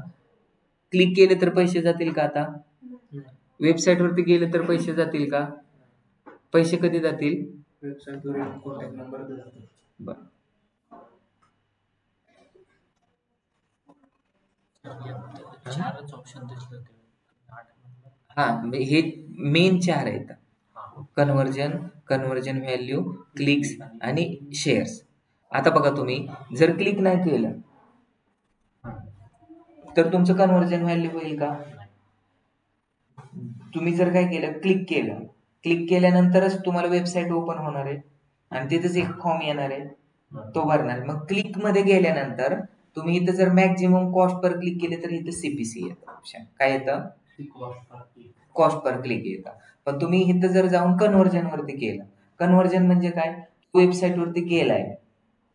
क्लिक केले तर पैसे जातील का, आता वेबसाईट वरती गेले तर पैसे जातील का, पैसे कधी जातील, वेबसाईटवर कॉन्टॅक्ट नंबर जातो. बरं, चारच ऑप्शन दिसले होते. हा हे मेन 4 आहेत, कन्व्हर्जन, कन्व्हर्जन व्हॅल्यू, क्लिक्स आणि शेअर्स. आता बघा, तुम्ही जर क्लिक नाही केलं तर तुमचं कन्व्हर्जन व्हॅल्यू होईल का, तुम्ही जर काय केलं, क्लिक केलं, क्लिक केल्यानंतरच तुम्हाला वेबसाईट ओपन होणार आहे आणि तिथेच एक फॉर्म येणार आहे, तो भरणार. मग क्लिक मध्ये गेल्यानंतर तुम्ही इथं जर मॅक्झिमम कॉस्ट पर क्लिक केले तर इथं सीपीसी येतं ऑप्शन, काय येतं, कॉस्ट पर क्लिक येतं. पण तुम्ही इथं जर जाऊन कन्व्हर्जन वरती केलं, कन्व्हर्जन म्हणजे काय, वेबसाईट वरती गेलाय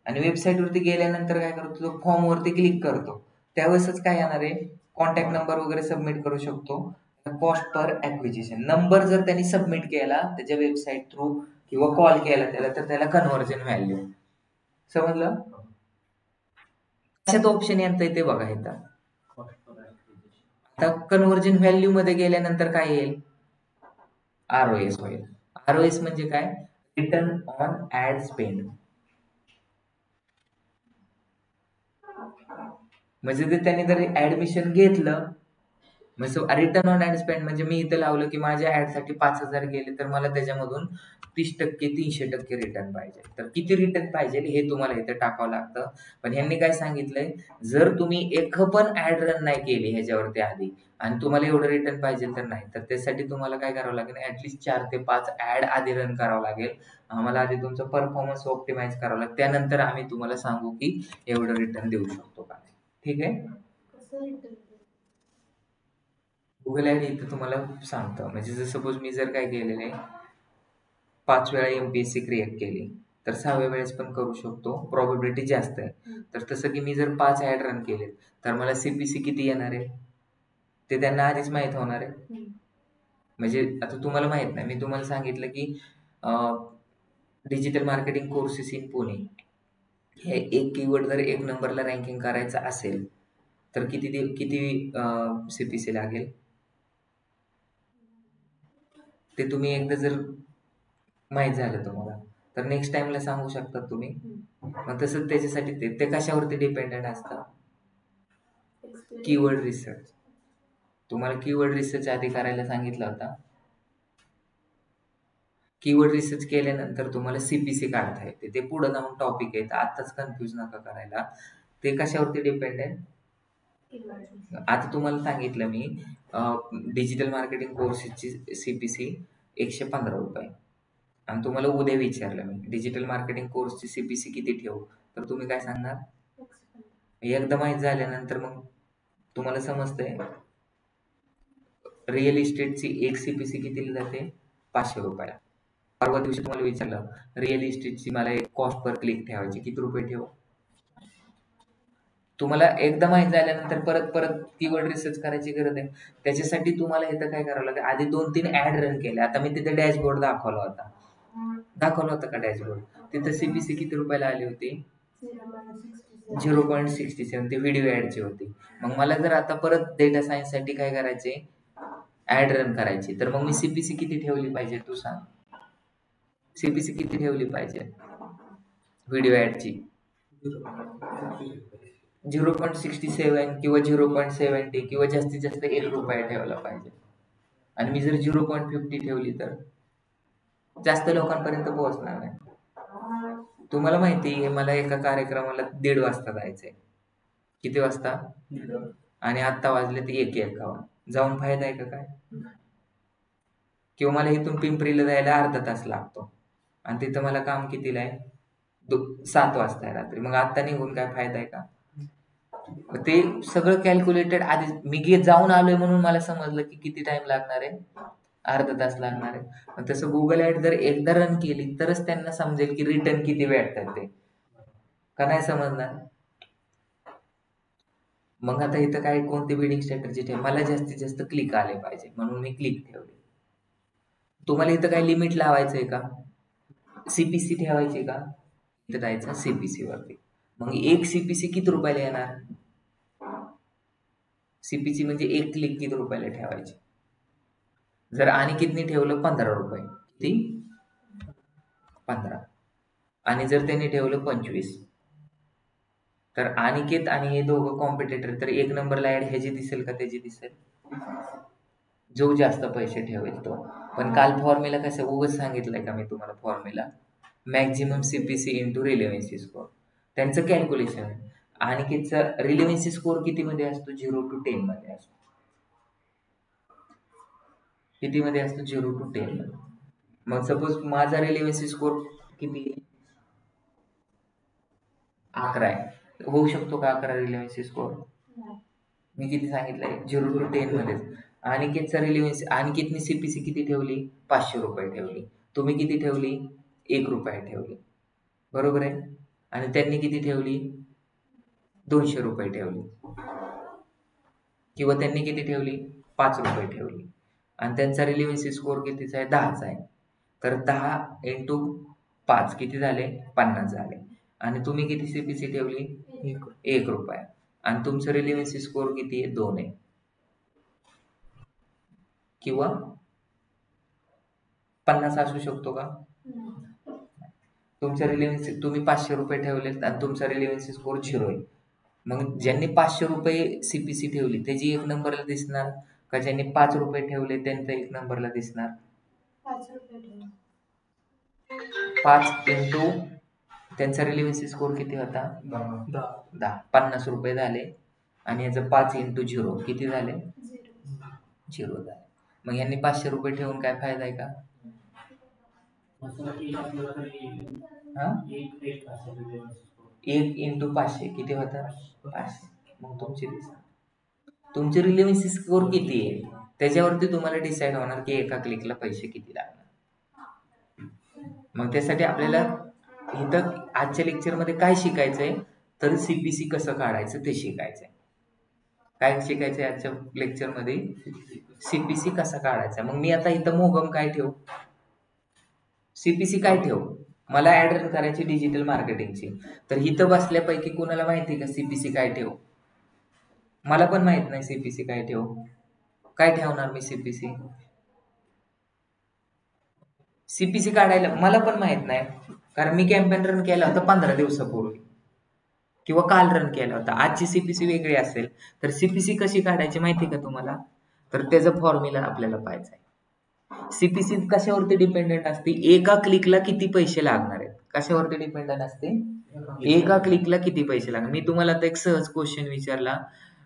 आणि वेबसाईट वरती गेल्यानंतर काय करतो, तो फॉर्म वरती क्लिक करतो, त्यावेळेसच काय येणार आहे, कॉन्टॅक्ट नंबर वगैरे सबमिट करू शकतो. कॉस्ट पर ऍक्विजिशन नंबर जर त्यांनी सबमिट केला त्याच्या वेबसाईट थ्रू किंवा कॉल केला त्याला, तर त्याला कन्व्हर्जन व्हॅल्यू. समजलं, कशात ऑप्शन येतं ते बघा इथं. आता कन्व्हर्जन व्हॅल्यू मध्ये गेल्यानंतर काय येईल, ROS होईल. ROS म्हणजे काय, रिटर्न ऑन ऍड स्पेंड, म्हणजे ते त्यांनी जर ऍडमिशन घेतलं, रिटर्न ऑन ऍड स्पेंड म्हणजे मी इथं लावलं की माझ्या ऍडसाठी 5,000 गेले तर मला त्याच्यामधून 30% 300% रिटर्न पाहिजे. तर किती रिटर्न पाहिजे हे तुम्हाला इथं टाकावं लागतं. पण ह्यांनी काय सांगितलंय, जर तुम्ही एक पण ऍड रन नाही केली ह्याच्यावरती आधी आणि तुम्हाला एवढं रिटर्न पाहिजे तर नाही, तर त्यासाठी तुम्हाला काय करावं लागेल, ऍटलीस्ट 4 ते 5 ऍड आधी रन करावं लागेल. आम्हाला आधी तुमचा परफॉर्मन्स ऑप्टिमाइज करावा लागेल. त्यानंतर आम्ही तुम्हाला सांगू की एवढं रिटर्न देऊ शकतो का. ठीक आहे. गुगल ॲड इथं तुम्हाला सांगतं. म्हणजे जर सपोज मी जर काय केलेलं आहे, 5 वेळा MPSC क्रिएट केली, तर 6व्या वेळेस पण करू शकतो. प्रॉबिलिटी जास्त आहे. तर तसं की मी जर 5 ॲड रन केले, तर मला CPC किती येणार आहे, ते त्यांना आधीच माहीत होणार आहे. म्हणजे आता तुम्हाला माहीत नाही. मी तुम्हाला सांगितलं की digital marketing courses in Pune हे एक कीवर्ड जर 1 नंबरला रँकिंग करायचं असेल, तर किती CPC लागेल? ते तुम्ही एकदा जर माहीत झालं तुम्हाला, तर नेक्स्ट टाइमला सांगू शकता तुम्ही. मग तसंच त्याच्यासाठी ते कशावरती डिपेंडेंट असतं? Keyword research. तुम्हाला कीवर्ड रिसर्च आधी करायला सांगितला होता. कीवर्ड रिसर्च केल्यानंतर तुम्हाला CPC काढता येते. ते पुढे जाऊन टॉपिक आहे. आत्ताच कन्फ्यूज नका करायला. ते कशावरती डिपेंड आहे? आता तुम्हाला सांगितलं मी डिजिटल मार्केटिंग कोर्सेसची CPC ₹115 आणि तुम्हाला उद्या विचारलं मी डिजिटल मार्केटिंग कोर्सची CPC किती ठेवू, तर तुम्ही काय सांगणार? एकदा माहीत झाल्यानंतर मग तुम्हाला समजतंय रिअल इस्टेटची एक CPC कितीला जाते? ₹500. परवा दिवशी तुम्हाला विचारलं रिअल इस्टेटची मला एक कॉस्ट पर क्लिक ठेवायची, किती रुपये ठेवू? तुम्हाला एकदा माहीत झाल्यानंतर परत परत कीवर्ड रिसर्च करायची गरज आहे. त्याच्यासाठी तुम्हाला इथं काय करावं लागेल, आधी 2-3 ॲड रन केल्या. आता मी तिथे डॅशबोर्ड दाखवला होता. दाखवला होता का डॅशबोर्ड? तिथं CPC किती रुपयाला आली होती? 0.67. ती व्हिडिओ ॲडची होती. मग मला जर आता परत डेटा सायन्ससाठी काय करायचे, ॲड रन करायची, तर मग मी CPC किती ठेवली पाहिजे तू सांग? CPC किती ठेवली पाहिजे व्हिडिओ ॲडची? 0.67 किंवा 0.70 किंवा जास्तीत जास्त ₹1 ठेवला पाहिजे. आणि मी जर 0.50 ठेवली तर जास्त लोकांपर्यंत पोहोचणार नाही. तुम्हाला माहिती आहे मला एका कार्यक्रमाला 1:30 वाजता जायचंय. किती वाजता? आणि आत्ता वाजले ते 1:51. जाऊन फायदा आहे का काय? किंवा मला इथून पिंपरीला जायला अर्धा तास लागतो आणि तिथं मला काम कितीला आहे? 7 वाजता आहे रात्री. मग आत्ता निघून काय फायदा आहे का? ते सगळं कॅल्क्युलेटेड आधी मी जाऊन आलोय म्हणून मला समजलं की किती टाइम लागणार आहे, अर्धा तास लागणार आहे. मग तसं गुगल ॲड जर एकदा रन केली तरच त्यांना समजेल की रिटर्न किती भेटतात ते, का नाही समजणार? मग आता इथं काय कोणती बिडिंग स्ट्रॅटेजी ठेव, मला जास्तीत जास्त क्लिक आले पाहिजे म्हणून मी क्लिक ठेवले. तुम्हाला इथं काय लिमिट लावायचंय का? CPC ठेवायची का? इथं जायचं CPC वरती. मग एक CPC किती रुपयाला येणार? CPC म्हणजे एक क्लिक किती रुपयाला ठेवायची? जर अनिकेतने ठेवलं ₹15. किती? 15. आणि जर त्यांनी ठेवलं 25, तर अनिकेत आणि हे दोघं कॉम्पिटिटर, तर 1 नंबरला ॲड ह्याची दिसेल का त्याची दिसेल? जो जास्त पैसे ठेवेल तो. पण काल फॉर्म्युला कसं उगाच सांगितलंय का मी तुम्हाला formula? Maximum CPC into relevancy score. त्यांचं कॅल्क्युलेशन आहे. अनिकेतचा रिलेव्हन्सी स्कोअर कितीमध्ये असतो? 0 to 10 मध्ये असतो. कितीमध्ये असतो? 0 to 10 मध्ये. मग सपोज माझा रिलेव्हन्सी स्कोअर किती आहे? 11 आहे. होऊ शकतो का 11 रिलेव्हन्सी स्कोअर? मी किती सांगितलंय? 0 to 10 मध्येच. अनिकेतचा रिलेव्हन्सी, अनिकेतने CPC किती ठेवली? ₹500 ठेवली. तुम्ही किती ठेवली? ₹1 ठेवली. बरोबर आहे? आणि त्यांनी किती ठेवली? ₹200 ठेवली. किंवा त्यांनी किती ठेवली? ₹5 ठेवली. आणि त्यांचा रिलेव्हन्सी स्कोअर कितीचा आहे? 10चा आहे. तर 10 इंटू 5 किती झाले? 50 झाले. आणि तुम्ही किती CPC ठेवली? ₹1. आणि तुमचं रिलेव्हन्सी स्कोअर किती आहे? 2 आहे. किंवा 50 असू शकतो का? तुमच्या रिलेव्हन्सी तुम्ही ₹500 ठेवलेत आणि तुमचा रिलेव्हन्सी स्कोअर 0 आहे. मग ज्यांनी ₹500 CPC ठेवली त्याची 1 नंबरला दिसणार का ज्यांनी 5 रुपये ठेवले त्यांचा 1 नंबरला दिसणार? 5 इंटू त्यांचा रिलेव्हन्सी स्कोर किती होता? 10. 50 रुपये झाले. आणि याचं 5 इंटू 0 किती झाले? 0 झाले. मग यांनी 500 रुपये ठेवून काय फायदा आहे का? हा? 1 इंटू 500 किती होतात? 500. मग तुमची रिलेव्हन्सी स्कोर किती आहे त्याच्यावरती तुम्हाला डिसाईड होणार की एका क्लिकला पैसे किती लागणार. मग त्यासाठी आपल्याला इथं आजच्या लेक्चरमध्ये काय शिकायचंय तर सीपीसी कसं काढायचं ते शिकायचंय. काय शिकायचंय आजच्या लेक्चरमध्ये? सीपीसी कसा काढायचा. मग मी आता इथं मोगम काय ठेवू? सीपीसी काय ठेवू? मला ऍड रन करायची डिजिटल मार्केटिंगची. तर इथं बसल्यापैकी कुणाला माहिती का सीपीसी काय ठेवू? मला पण माहित नाही सीपीसी काय ठेवू. काय ठेवणार मी सीपीसी? सीपीसी काढायला मला पण माहित नाही, कारण मी कॅम्पेन रन केला होता 15 दिवसापूर्वी किंवा काल रन केला होता. आजची सीपीसी वेगळी असेल. तर सीपीसी कशी काढायची माहिती का तुम्हाला? तर त्याचा फॉर्म्युला आपल्याला पाहायचा आहे. सीपीसी कशावरती डिपेंडेंट असते? एका क्लिकला किती पैसे लागणार आहेत. कशावरती डिपेंडेंट असते? एका क्लिकला किती पैसे लागणार. मी तुम्हाला आता एक सहज क्वेश्चन विचारला,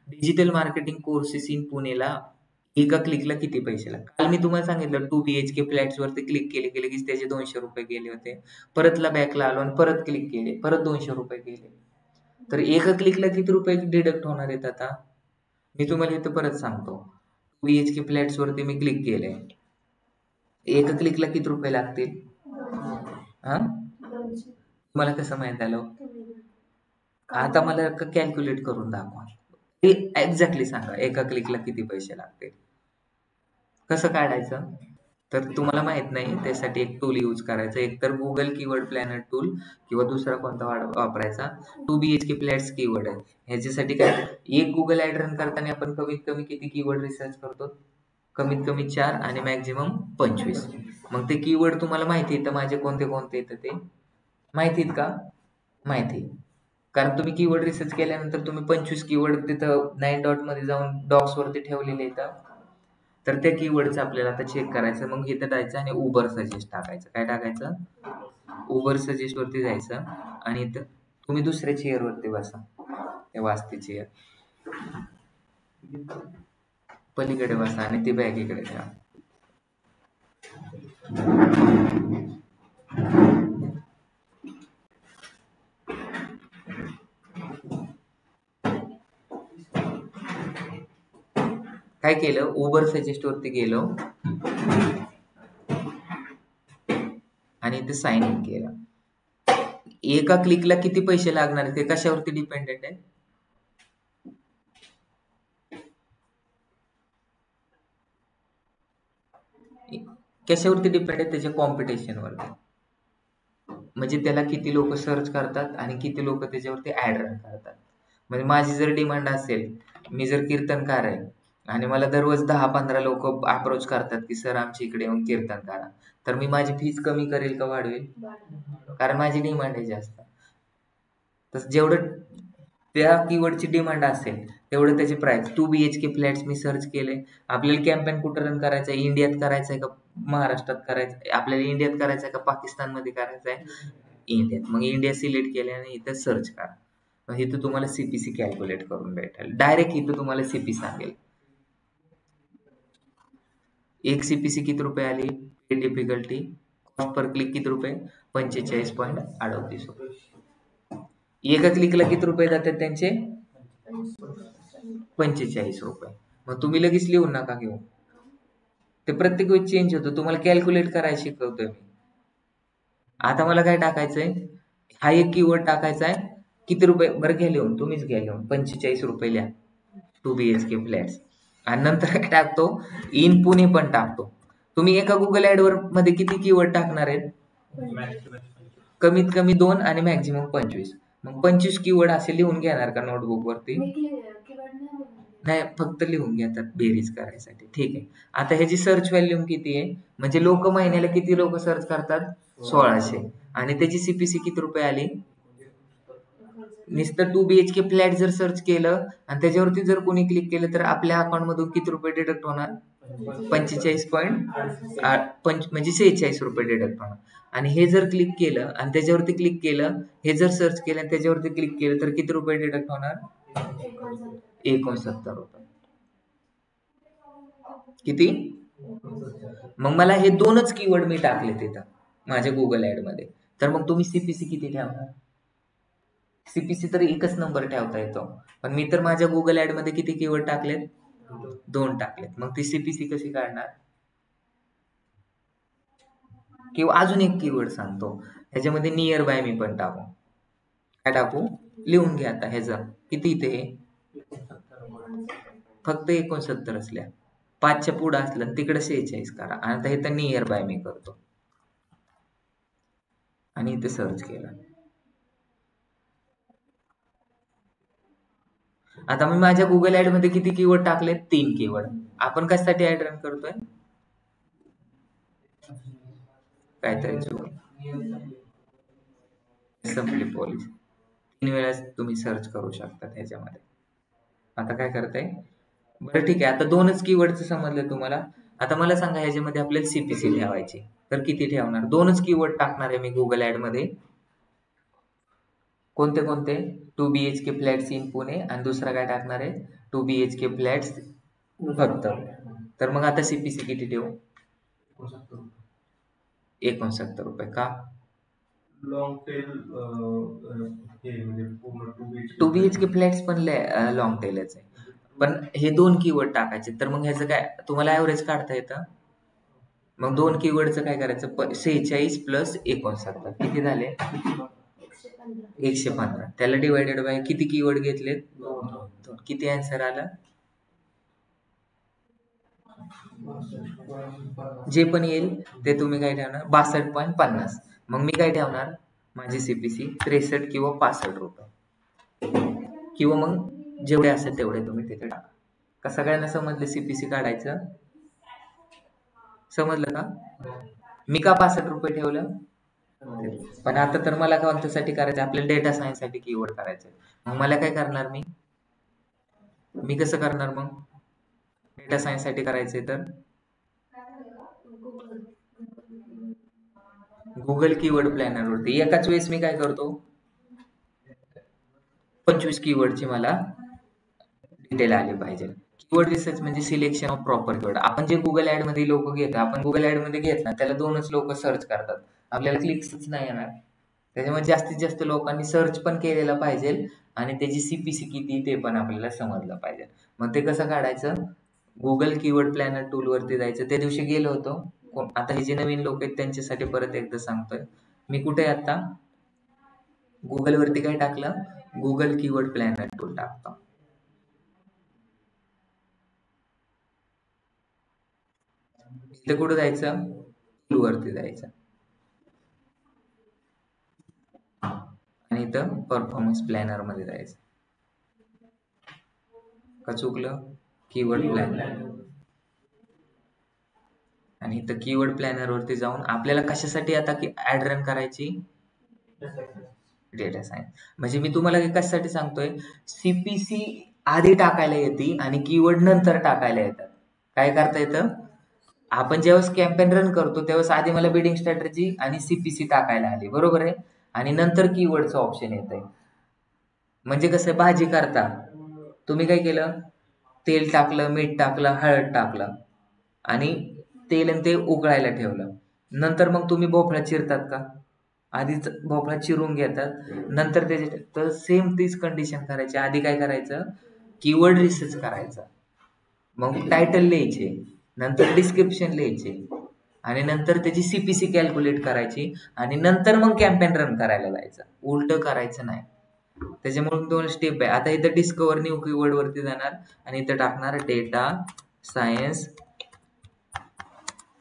डिजिटल मार्केटिंग कोर्सेस इन पुणेला एका क्लिकला किती पैसे लागतात. काल मी तुम्हाला सांगितलं 2 BHK फ्लॅट्स वरती क्लिक केले की त्याचे 200 रुपये गेले होते. परतला बॅकला आलो आणि परत क्लिक केले, परत 200 रुपये गेले. तर एका क्लिकला किती रुपये डिडक्ट होणार आहेत? आता मी तुम्हाला इथं परत सांगतो. BHK फ्लॅट्स वरती मी क्लिक केले, एका क्लिकला किती रुपये लागतील? हा, मला कसं माहित आलं? आता मला कॅल्क्युलेट करून दाखवा. एक्झॅक्टली सांगा एका क्लिकला किती पैसे लागतील. कसं काढायचं? तर तुम्हाला माहित नाही, त्यासाठी एक टूल यूज करायचं. एक तर गुगल कीवर्ड प्लॅनर टूल किंवा दुसरा कोणता वापरायचा. 2 BHK फ्लॅट्स कीवर्ड आहे. ह्याच्यासाठी काय, एक गुगल ऍड रन करताना आपण कमीत कमी किती कीवर्ड रिसर्च करतो? कमीत कमी 4 आणि मॅक्झिमम 25. मग ते कीवर्ड तुम्हाला माहिती आहे तर माझे कोणते कोणते येतं ते माहिती आहेत का? माहिती. कारण तुम्ही कीवर्ड रिसर्च केल्यानंतर तुम्ही 25 कीवर्ड तिथं 9 डॉट मध्ये जाऊन डॉक्स वरती ठेवलेले येतं. तर त्या कीवर्डचं आपल्याला आता चेक करायचं. मग इथं जायचं आणि उबर सजेस्ट टाकायचं. काय टाकायचं? उबर सजेस्ट वरती जायचं आणि इथं तुम्ही दुसऱ्या चेअर वरती बसा. ते वाजते चेअर, पलीकडे बसा आणि ती बॅग इकडे ठेवा. काय केलं? उबर सजेस्ट वरती गेलो आणि इथे साइन इन केलं. एका क्लिकला किती पैसे लागणार आहेत ते कशावरती डिपेंडेंट आहे? कशावरती डिपेंड आहे? त्याच्या कॉम्पिटिशन वरती. म्हणजे त्याला किती लोक सर्च करतात आणि किती लोक त्याच्यावरती ऍड रन करतात. म्हणजे माझी जर डिमांड असेल, मी जर कीर्तनकार आहे आणि मला दररोज 10-15 लोक अप्रोच करतात की सर आमच्या इकडे येऊन कीर्तन करा, तर मी माझी फीस कमी करेल का वाढवेल? कारण माझी डिमांड आहे जास्त. तर जेवढं त्या कीवर्डची डिमांड असेल तेवढं त्याची प्राइस. 2 BHK फ्लॅट्स मी सर्च केले. आपल्याला कॅम्पेन कुठं रन करायचं आहे? इंडियात करायचं आहे का महाराष्ट्रात करायचं आहे? आपल्याला इंडियात करायचं आहे का पाकिस्तानमध्ये करायचं आहे? इंडियात. मग इंडिया सिलेक्ट केल्याने इथं सर्च करा. मग इथं तुम्हाला सीपीसी कॅल्क्युलेट करून भेटेल. डायरेक्ट इथं तुम्हाला सीपी सांगेल. एक सीपीसी किती रुपये आली? डिफिकल्टी कॉस्ट पर क्लिक किती रुपये? 45.38 रुपये. एका क्लिकला किती रुपये जातात त्यांचे? 45 रुपये. मग तुम्ही लगेच लिहून नका घेऊ, ते प्रत्येक वेळी चेंज होतं. तुम्हाला कॅल्क्युलेट करायला शिकवतोय मी. आता मला काय टाकायचंय? हा एक कीवर्ड टाकायचा आहे. किती रुपये? बरं घ्या लिहून, तुम्हीच घ्या लिहून. 45 रुपये लिहा 2 BHK फ्लॅट्स. आणि नंतर काय टाकतो? इन पुणे पण टाकतो. तुम्ही एका गुगल ऍडवर मध्ये किती कीवर्ड टाकणार आहेत? कमीत कमी 2 आणि मॅक्झिमम 25. मग 25 कीवर्ड असे लिहून घेणार का नोटबुक वरती? नाही, फक्त लिहून घेतात बेरीज करायसाठी. ठीक आहे. आता ह्याची सर्च व्हॅल्यूम किती आहे? म्हणजे लोक महिन्याला किती लोक सर्च करतात? 1600. आणि त्याची सीपीसी किती रुपये आली? नुसतं 2 BHK फ्लॅट जर सर्च केलं आणि त्याच्यावरती जर कोणी क्लिक केलं तर आपल्या अकाउंट मधून किती रुपये डिडक्ट होणार? 45.8 म्हणजे 46 रुपये डिडक्ट होणार. आणि हे जर क्लिक केलं आणि त्याच्यावरती क्लिक केलं, हे जर सर्च केलं आणि त्याच्यावरती क्लिक केलं तर किती रुपये डिडक्ट होणार? 69 रुपये. किती? मग मला हे दोनच कीवर्ड मी टाकले तिथं माझ्या गुगल ऍड मध्ये. तर मग तुम्ही सीपीसी किती ठेवणार? सीपीसी तर एकच नंबर ठेवता येतो, पण मी तर माझ्या गुगल ऍड मध्ये किती कीवर्ड टाकलेत? 2 टाकलेत. मग ती सीपीसी कशी काढणार? किंवा अजून एक कीवर्ड सांगतो, ह्याच्यामध्ये नियर बाय मी पण टाकू. काय टाकू? लिहून घ्या आता. ह्याचं किती इथे? फक्त 69 असल्या. 5च्या पुढं असलं तिकडे 46 करा. आणि आता हे तर नियर बाय मी करतो आणि इथे सर्च केलं. आता मी माझ्या गुगल ऍड मध्ये किती कीवर्ड टाकलेत? 3 कीवर्ड. आपण कशासाठी ऍड रन करतोय? काहीतरी संपली पॉलिसी. 3 वेळा तुम्ही सर्च करू शकता ह्याच्यामध्ये. आता काय करताय? बरं ठीक आहे, आता 2च कीवर्डचं समजलं तुम्हाला. आता मला सांगा ह्याच्यामध्ये आपल्याला सीपीसी ठेवायची, तर किती ठेवणार? 2च कीवर्ड टाकणार आहे मी गुगल ऍड मध्ये. कोणते कोणते? 2 BHK फ्लॅट्स इन पुणे आणि दुसरा काय टाकणार आहे? 2 BHK फ्लॅट्स फक्त. तर मग आता सीपीसी किती ठेवू? 69 रुपये. का? लॉंग टेल हे म्हणजे पूर्ण 2 BHK फ्लॅट्स पण लॉंग टेलच आहे, पण हे 2 कीवर्ड टाकायचे. तर मग ह्याचं काय तुम्हाला ऍव्हरेज काढता येतं? मग 2 कीवर्डचं काय करायचं? 46 प्लस 69 किती झाले? 115. त्याला डिवायडेड बाय किती कीवर्ड घेतलेत? 2. किती आन्सर आला? जे पण येईल ते तुम्ही काय ठेवणार? 62.50. मग मी काय ठेवणार? माझी सीपीसी 63 किंवा 65 रुपये, किंवा मग जेवढे असेल तेवढे तुम्ही तिथे टाका. का सगळ्यांना समजलं सीपीसी काढायचं? समजलं का? मी का 65 रुपये ठेवलं? पण आता तर मला कोणत्यासाठी करायचं? आपल्याला डेटा सायन्स साठी कीवर्ड करायचे. मग मला काय करणार? मी कसं करणार? मग डेटा सायन्स साठी करायचंय तर गुगल कीवर्ड प्लॅनर वरती एकाच वेळेस मी काय करतो? 25 कीवर्डची मला डिटेल आली पाहिजे. कीवर्ड रिसर्च म्हणजे सिलेक्शन ऑफ प्रॉपर कीवर्ड. आपण जे गुगल ऍड मध्ये लोक घेतात, आपण गुगल ऍड मध्ये घेतला त्याला 2च लोक सर्च करतात, आपल्याला क्लिक्सच नाही येणार. त्याच्यामुळे जास्तीत जास्त लोकांनी सर्च पण केलेलं पाहिजे आणि त्याची सीपीसी किती ते पण आपल्याला समजलं पाहिजे. मग ते कसं काढायचं? गुगल कीवर्ड प्लॅनर टूल वरती जायचं. त्या दिवशी गेलो होतो. आता हे जे नवीन लोक आहेत त्यांच्यासाठी परत एकदा सांगतोय. मी कुठे आहे आता? गुगल वरती काय टाकलं? गुगल कीवर्ड प्लॅनर टूल टाकतो. इथे कुठं जायचं? टूल वरती जायचं आणि इथं परफॉर्मन्स प्लॅनर मध्ये जायचं. का चुकलं? Keyword planner. आणि इथं कीवर्ड प्लॅनर वरती जाऊन आपल्याला कशासाठी आता ऍड रन करायची? Data science. म्हणजे मी तुम्हाला कशासाठी सांगतोय? सीपीसी आधी टाकायला येते आणि कीवर्ड नंतर टाकायला येतात. काय करता येतं? आपण जेव्हा कॅम्पेन रन करतो तेव्हा आधी मला बिडिंग स्ट्रॅटेजी आणि सीपीसी टाकायला आली, बरोबर आहे, आणि नंतर कीवर्डचं ऑप्शन येतंय. म्हणजे कसं? भाजी करता तुम्ही काय केलं? तेल टाकलं, मीठ टाकलं, हळद टाकलं आणि तेल आणि ते उकळायला ठेवलं. नंतर मग तुम्ही भोपळा चिरतात का? आधीच भोपळा चिरून घेतात, नंतर त्याचे. तर सेम तीच कंडिशन करायची. आधी काय करायचं? कीवर्ड रिसर्च करायचं, मग टायटल लिहायचे, नंतर डिस्क्रिप्शन लिहायचे आणि नंतर त्याची सीपीसी कॅल्क्युलेट करायची आणि नंतर मग कॅम्पेन रन करायला जायचं. उलट करायचं नाही. त्याच्यामुळे 2 स्टेप आहे. आता इथं डिस्कवर न्यू कीवर्ड वरती जाणार आणि इथं टाकणार डेटा सायन्स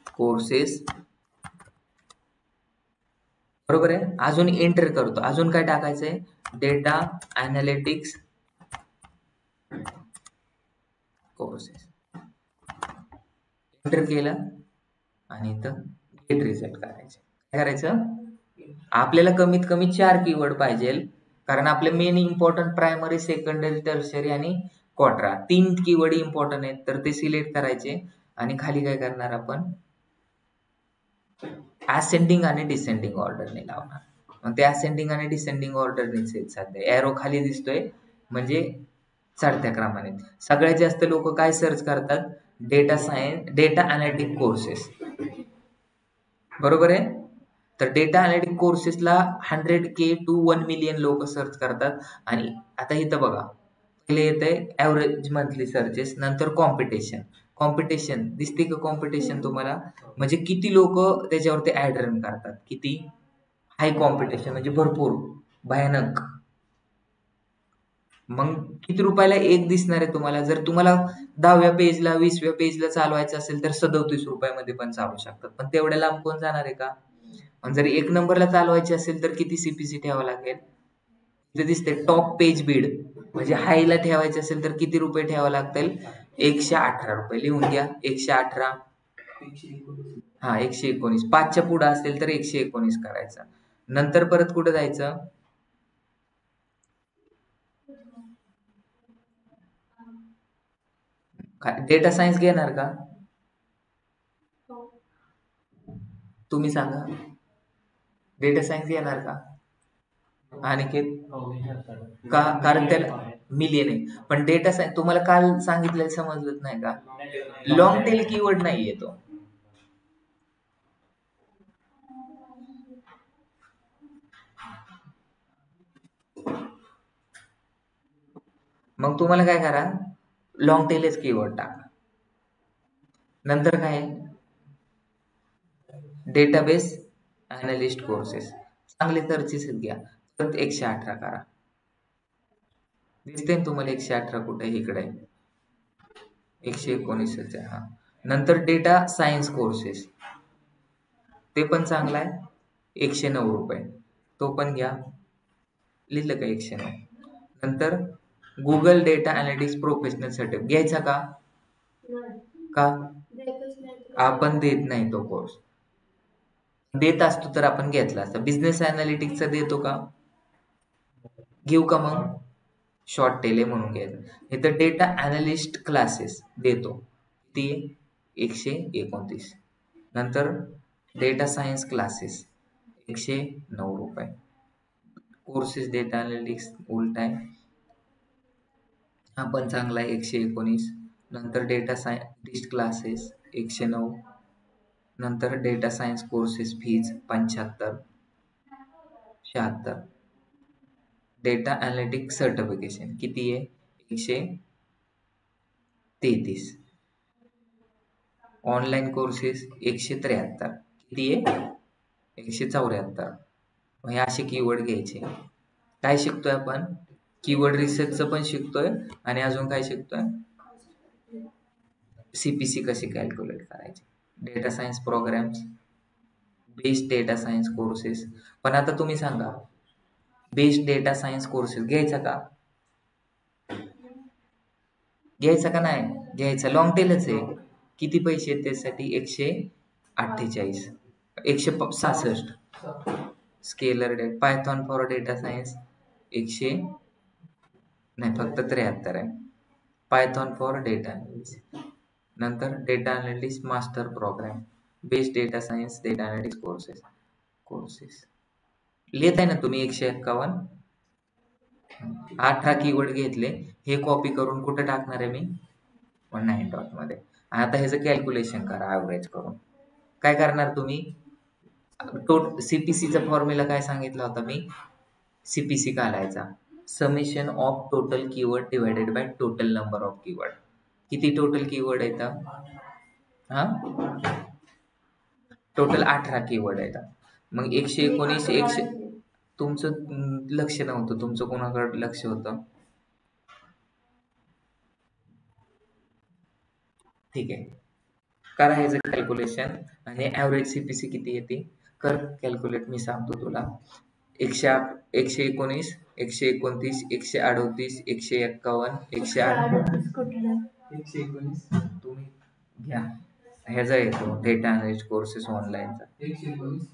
कोर्सेस, बरोबर आहे. अजून एंटर करतो. अजून काय टाकायचंय? Data analytics courses. एंटर केलं आणि इथं गेट रिझल्ट करायचे. काय करायचं? आपल्याला कमीत कमी 4 कीवर्ड पाहिजे कारण आपले main important primary, secondary, tertiary आणि क्वाड्रा 3 कीवर्ड इम्पॉर्टंट आहेत, तर ते सिलेक्ट करायचे आणि खाली काय करणार आपण असेंडिंग आणि डिसेंडिंग ऑर्डरने लावणार. मग ते असेंडिंग आणि डिसेंडिंग ऑर्डरनेच आहेत सध्या. एरो खाली दिसतोय म्हणजे चढत्या क्रमाने. सगळ्यात जास्त लोक काय सर्च करतात? Data science, data analytic courses, बरोबर आहे. तर डेटा अनालिटिक कोर्सेसला 100K to 1 मिलियन लोक सर्च करतात. आणि आता इथं बघा, पहिले येतंय ॲव्हरेज मंथली सर्चेस, नंतर कॉम्पिटिशन. कॉम्पिटिशन दिसते का? कॉम्पिटिशन तुम्हाला म्हणजे किती लोक त्याच्यावरती ऍड रन करतात, किती हाय कॉम्पिटिशन म्हणजे भरपूर, भयानक. मग किती रुपयाला एक दिसणार आहे तुम्हाला? जर तुम्हाला 10व्या पेजला 20व्या पेजला चालवायचं असेल तर 37 रुपयामध्ये पण चालू शकतात. पण तेवढ्या लांब कोण जाणार आहे का? आणि जर 1 नंबरला चालवायची असेल तर किती सीपीसी ठेवावं लागेल? इथे दिसते टॉप पेज बीड, म्हणजे हायला ठेवायचे असेल तर किती रुपये ठेवावं लागतील? 118 रुपये. लिहून घ्या, 118. हा, 119. 5च्या पुढं असेल तर 119 करायचं. नंतर परत कुठं जायचं? डेटा सायन्स घेणार का तुम्ही? सांगा, डेटा सायन्स घेणार का अनिकेत? का? कारण त्याला मिलियन आहे. पण डेटा सायन्स तुम्हाला काल सांगितलेलं समजलंच नाही का? लॉंग टेल कीवर्ड नाही येतो. मग तुम्हाला काय करा, लॉंग टेलच कीवर्ड टाका. नंतर काय? डेटाबेस अनालिस्ट कोर्सेस, चांगले सर्चेस घ्या. परत 118 करा. दिसते ना तुम्हाला 118 कुठे? इकडे 119 आहे. हा, नंतर डेटा सायन्स कोर्सेस, ते पण चांगला आहे, 109 रुपये. तो पण घ्या. लिहिलं का? 109. नंतर Google data analytics professional certificate घ्यायचा का? का? आपण देत नाही तो कोर्स. देत असतो तर आपण घेतला असता. बिझनेस अनालिटिक्सचा देतो का? घेऊ का मग? शॉर्ट टेल आहे म्हणून घ्यायचं. इथं डेटा अनालिस्ट क्लासेस देतो, ती 129. नंतर डेटा सायन्स क्लासेस 109 रुपये. कोर्सेस डेटा अनालिटिक्स उलट आहे, हा पण चांगला आहे, 119. नंतर डेटा सायन्टिस्ट क्लासेस 109. नंतर data science courses fees 75, 76. Data analytics certification किती आहे? 133. Online courses 173. किती आहे? 174. हे असे कीवर्ड घ्यायचे. काय शिकतोय आपण? कीवर्ड रिसर्चचं पण शिकतोय आणि अजून काय शिकतोय? सीपीसी कशी कॅल्क्युलेट करायची. Data science programmes, based data science courses. पण आता तुम्ही सांगा, बेस्ड डेटा सायन्स कोर्सेस घ्यायचा का? घ्यायचा का नाही घ्यायचा? लॉंग टेलच आहे. किती पैसे आहेत त्यासाठी? 148, 166. Scaler date Python for data science 100 नाही, फक्त 73 आहे. Python for data analytics. नंतर data analytics master program, based data science data analytics courses लिहित आहे ना तुम्ही? 151. 18 कीवर्ड घेतले. हे कॉपी करून कुठे टाकणार आहे मी? 19 डॉट मध्ये. आता ह्याचं कॅल्क्युलेशन करा ॲव्हरेज करून. काय करणार तुम्ही? सीपीसीचा फॉर्म्युला काय सांगितला होता मी? सीपीसी काढायचा, summation of total keyword divided by total number of keyword. किती टोटल कीवर्ड येतात? हा, टोटल 18 कीवर्ड येतात. मग 119, 100. तुमचं लक्ष नव्हतं, तुमचं कोणाकडे लक्ष होतं? ठीक आहे, करा ह्याचं कॅल्क्युलेशन. आणि ॲव्हरेज सीपीसी किती येते कर कॅल्क्युलेट. मी सांगतो तुला. 119, 129, 138, 151, 119. तुम्ही घ्या, ह्याचा येतो डेटा अनालिस्ट कोर्सेस ऑनलाईनचा. 119,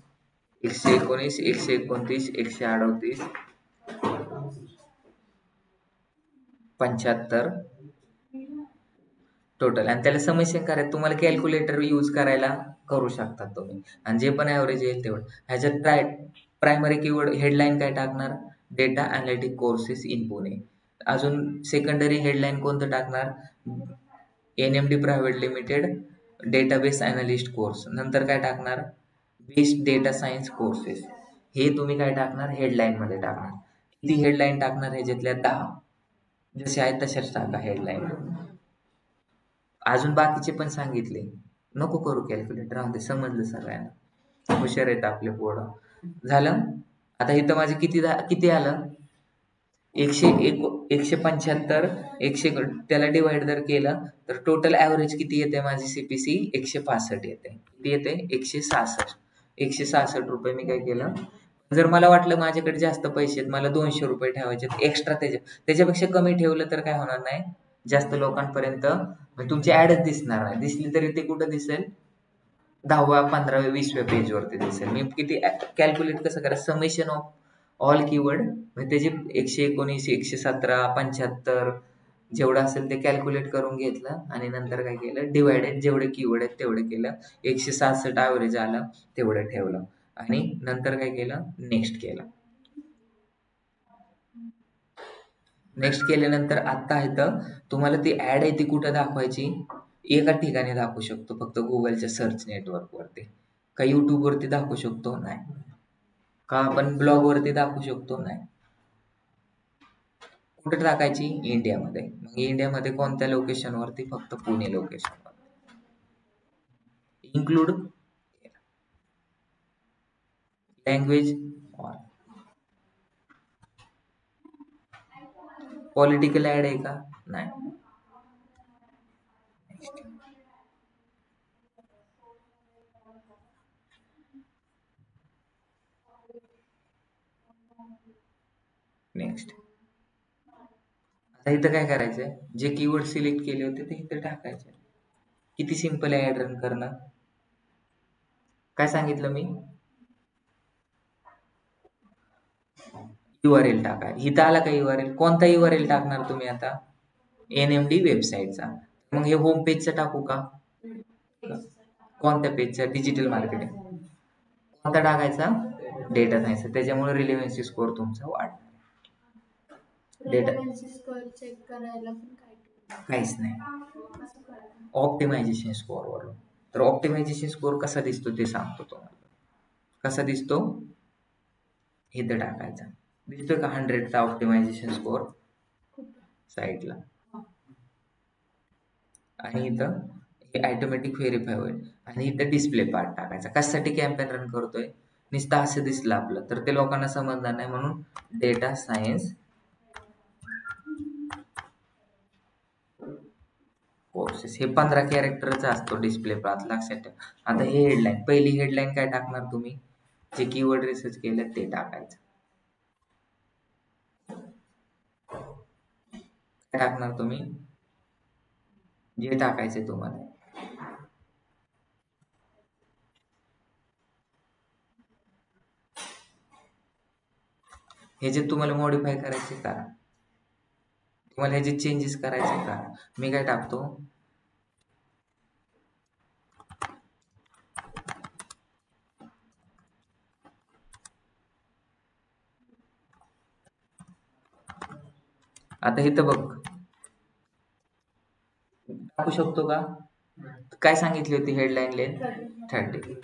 129, 129, 138, 75 टोटल. आणि त्याला समेशन करायचं तुम्हाला कॅल्क्युलेटर यूज करायला करू शकता तुम्ही. आणि जे पण ॲव्हरेज येईल तेवढं. ह्याच्यात प्रायमरी कीवर्ड हेडलाईन काय टाकणार? Data analytic courses in Pune. अजून सेकंडरी हेडलाईन कोणतं टाकणार? NMD private limited database analyst course. नंतर काय टाकणार? Best data science courses. हे तुम्ही काय टाकणार? हेडलाईनमध्ये टाकणार. किती हेडलाईन टाकणार? ह्याच्यातल्या 10. जसे आहेत तशाच टाका हेडलाईन. अजून बाकीचे पण सांगितले. नको करू कॅल्क्युलेटर, राहून दे, समजलं सगळ्यांना. हुशार आहेत आपले पोरं. झालं. आता इथं माझे किती आलं? 175 त्याला डिवाइड जर केलं तर टोटल ॲव्हरेज किती येते माझी CPC? 165 येते. किती येते? 166. 166 रुपये मी काय केलं? जर मला वाटलं माझ्याकडे जास्त पैसे आहेत, मला 200 रुपये ठेवायचे एक्स्ट्रा, त्याच्यापेक्षा कमी ठेवलं तर काय होणार नाही? जास्त लोकांपर्यंत तुमची ॲडच दिसणार नाही. दिसली तरी ते कुठं दिसेल? 10व्या, 15व्या, 20व्या पेजवरती दिसेल. मी किती कॅल्क्युलेट कसं करा? समेशन ऑफ ऑल कीवर्ड, त्याचे 119, 117, 75 जेवढं असेल ते कॅल्क्युलेट करून घेतलं आणि नंतर काय केलं? डिवायडेड जेवढे कीवर्ड आहेत तेवढे केलं. 166 ॲव्हरेज आलं तेवढं ठेवलं आणि नंतर काय केलं? नेक्स्ट केलं. नेक्स्ट केल्यानंतर आता इथं तुम्हाला ती ॲड आहे ती कुठं दाखवायची? एका ठिकाणी दाखवू शकतो फक्त गुगलच्या सर्च नेटवर्कवरती. का यूट्यूबवरती दाखवू शकतो? नाही. का आपण ब्लॉगवरती दाखवू शकतो? नाही. कुठे टाकायची? इंडियामध्ये. मग इंडियामध्ये कोणत्या लोकेशनवरती? फक्त पुणे लोकेशनवर. Include language all. Political ad आहे का? नाही. नेक्स्ट. आता इथं काय करायचंय? जे कीवर्ड सिलेक्ट केले होते ते इथं टाकायचे. किती सिंपल आहे ॲड रन करणं. काय सांगितलं मी? URL टाका. इथं आला का URL? कोणता URL टाकणार तुम्ही आता? NMD वेबसाईटचा. मग हे होम पेजचं टाकू का? कोणत्या पेजचा? Digital marketing. कोणता टाकायचा? Data science. त्याच्यामुळे रिलेव्हन्सी स्कोअर तुमचा वाढणार. डेटा चेक करायला पण काहीच नाही. ऑप्टिमायझेशन स्कोअरवरून. तर ऑप्टिमायझेशन स्कोअर कसा दिसतो ते सांगतो तुम्हाला. कसा दिसतो? इथं टाकायचा. दिसतोय का 100चा ऑप्टिमायझेशन स्कोअर साईडला? आणि इथं हे ऑटोमॅटिक व्हेरीफाय होईल आणि इथं डिस्प्ले पार्ट टाकायचा. कशासाठी कॅम्पेन रन करतोय? नुसतं असं दिसलं आपलं तर ते लोकांना समजणार नाही, म्हणून डेटा सायन्स कोर्सेस हे 15 कॅरेक्टरचा असतो डिस्प्ले पार्ट, लक्षात ठेवा. आता हे हेडलाईन, पहिली हेडलाईन काय टाकणार तुम्ही? जे कीवर्ड रिसर्च केलं ते टाकायचं. काय टाकणार तुम्ही? जे टाकायचे तुम्हाला. हे जे तुम्हाला मॉडिफाय करायचे करा. तुम्हाला ह्याचे चेंजेस करायचे करा. मी काय टाकतो? आता इथं बघ, टाकू शकतो का? काय सांगितली होती हेडलाईन लेंथ? 30.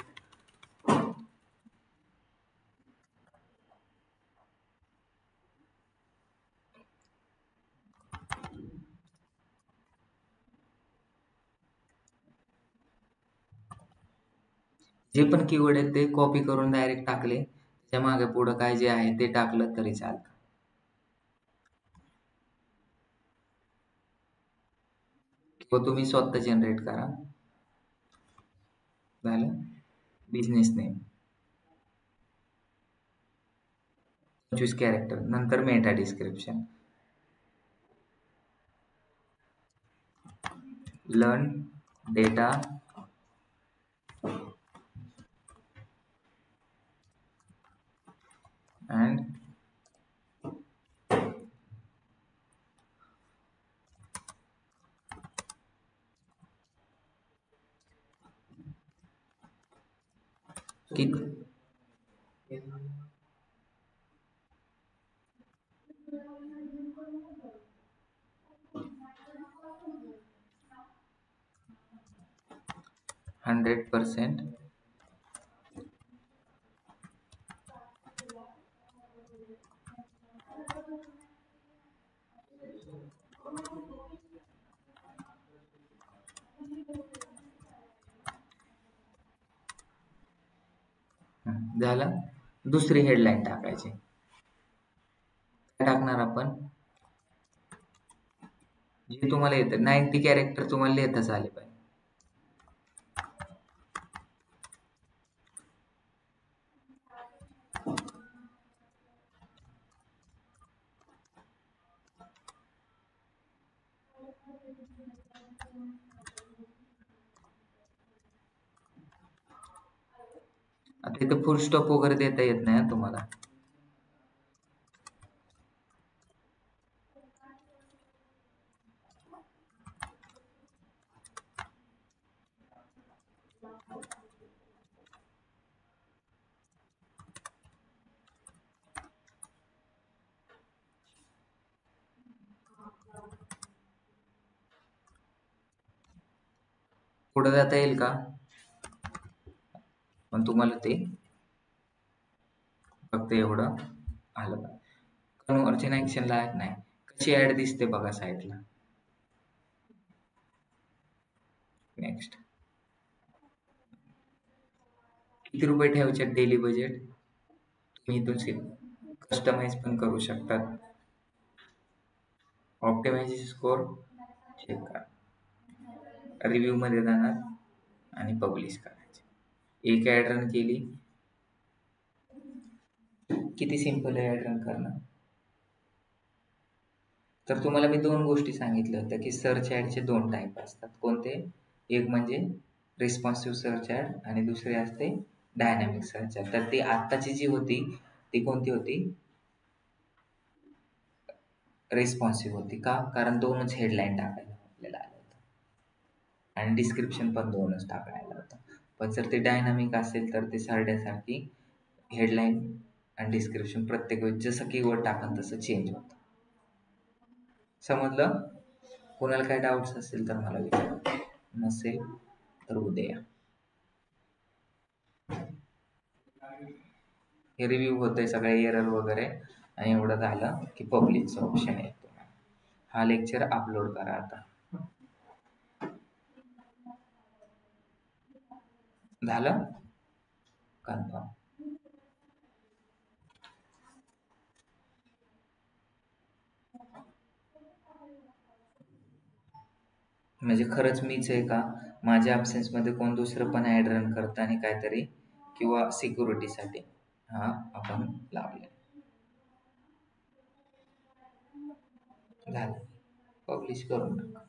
जे पण कीवर्ड आहेत ते कॉपी करून डायरेक्ट टाकले. त्याच्या मागे पुढं काय जे आहे ते टाकलं तरी चालतं. किंवा तुम्ही स्वतः जनरेट करा. झालं. Business name 25 character. नंतर meta description. Learn data and किती 100%. झालं. दुसरी हेडलाईन टाकायची. काय टाकणार आपण? जे तुम्हाला येतं 90 कॅरेक्टर तुम्हाला लिहिताच आले पाहिजे. आता इथं फुल स्टॉप वगैरे देता येत नाही हं तुम्हाला. पुढे जाता येईल का? पण तुम्हाला ते फक्त एवढं आलं पाहिजे. कन्व्हर्जन ऍक्शन लायक नाही. कशी ऍड दिसते बघा साईडला. नेक्स्ट. किती रुपये ठेवायचे डेली बजेट? तुम्ही इथून कस्टमाइज पण करू शकतात. ऑप्टिमायझेशन स्कोर चेक करा. रिव्ह्यू मध्ये जाणार आणि पब्लिश करायचे. एक ऍड रन केली. किती सिंपल आहे ऍड रन करणं. तर तुम्हाला मी 2 गोष्टी सांगितल्या होत्या की सर्च ऍडचे 2 टाईप असतात. कोणते? एक म्हणजे रिस्पॉन्सिव्ह सर्च ऍड आणि दुसरे असते डायनॅमिक सर्च ऍड. तर ती आत्ताची जी होती ती कोणती होती? रिस्पॉन्सिव्ह होती. का? कारण 2च हेडलाईन टाकायला आपल्याला आलं होतं आणि डिस्क्रिप्शन पण 2च टाकायला होतं. पण जर ते डायनॅमिक असेल तर ते सारख्यासारखी हेडलाईन आणि डिस्क्रिप्शन प्रत्येक वेळेस जसं कीवर्ड टाकन तसं चेंज होतं. समजलं? कोणाला काय डाऊट्स असेल तर मला विचारा. नसेल तर उद्या या. हे रिव्ह्यू होतंय सगळं एरर वगैरे आणि एवढं झालं की पब्लिकचं ऑप्शन येतो. हा लेक्चर अपलोड करा आता. झालं? कन्फर्म. म्हणजे खरंच मीच आहे का? माझ्या absence मध्ये कोण दुसरं पण ऍड रन करतं आणि काहीतरी किंवा सिक्युरिटीसाठी हा आपण लावले. झालं. पब्लिश करून टाका.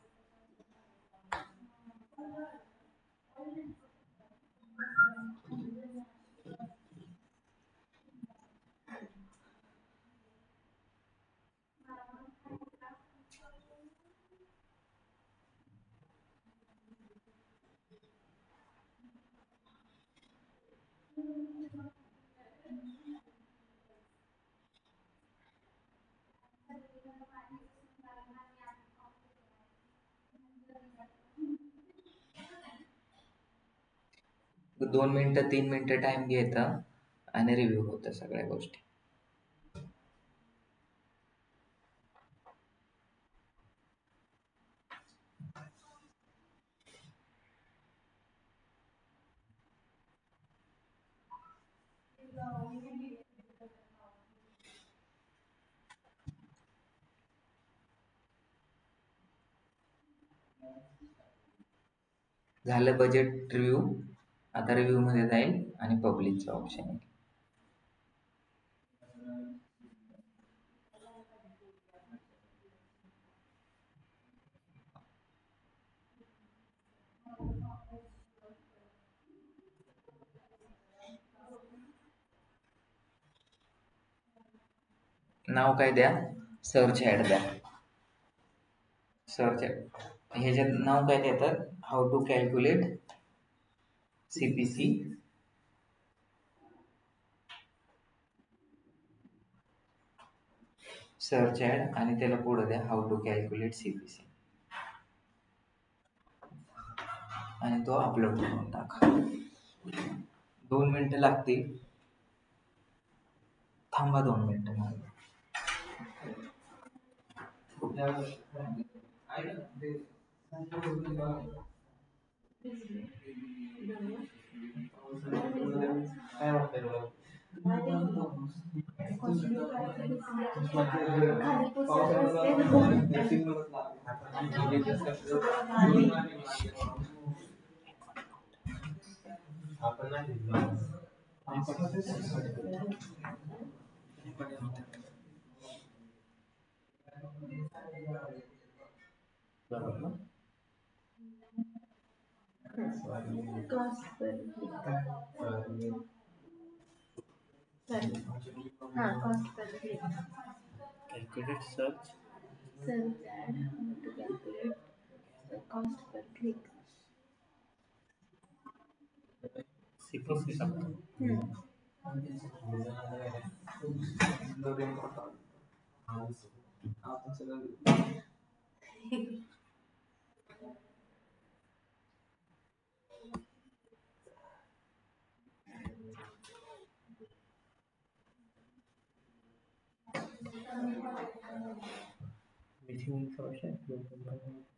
तर 2 मिनिटं 3 मिनिटं टाइम घेतं आणि रिव्ह्यू होतं सगळ्या गोष्टी. झालं बजेट रिव्ह्यू. आता रिव्ह्यू मध्ये जाईल आणि पब्लिकचं ऑप्शन येईल. नाव काय द्या? सर्च ऍड द्या. सर्च ह्याच्यात नाव काय देतात? How to calculate CPC search ad आणि त्याला पुढे द्या हाऊ टू कॅल्क्युलेट CPC आणि तो अपलोड करून टाका. 2 मिनिटं लागतील. थांबा 2 मिनिटं मग. काय वाटतंय तुला? आपण नाही कॉस्ट पर क्लिक. हाँ cost per click. Calculate search search ad to calculate cost per click. CPC टाकतो. आपण सगळं Missing information.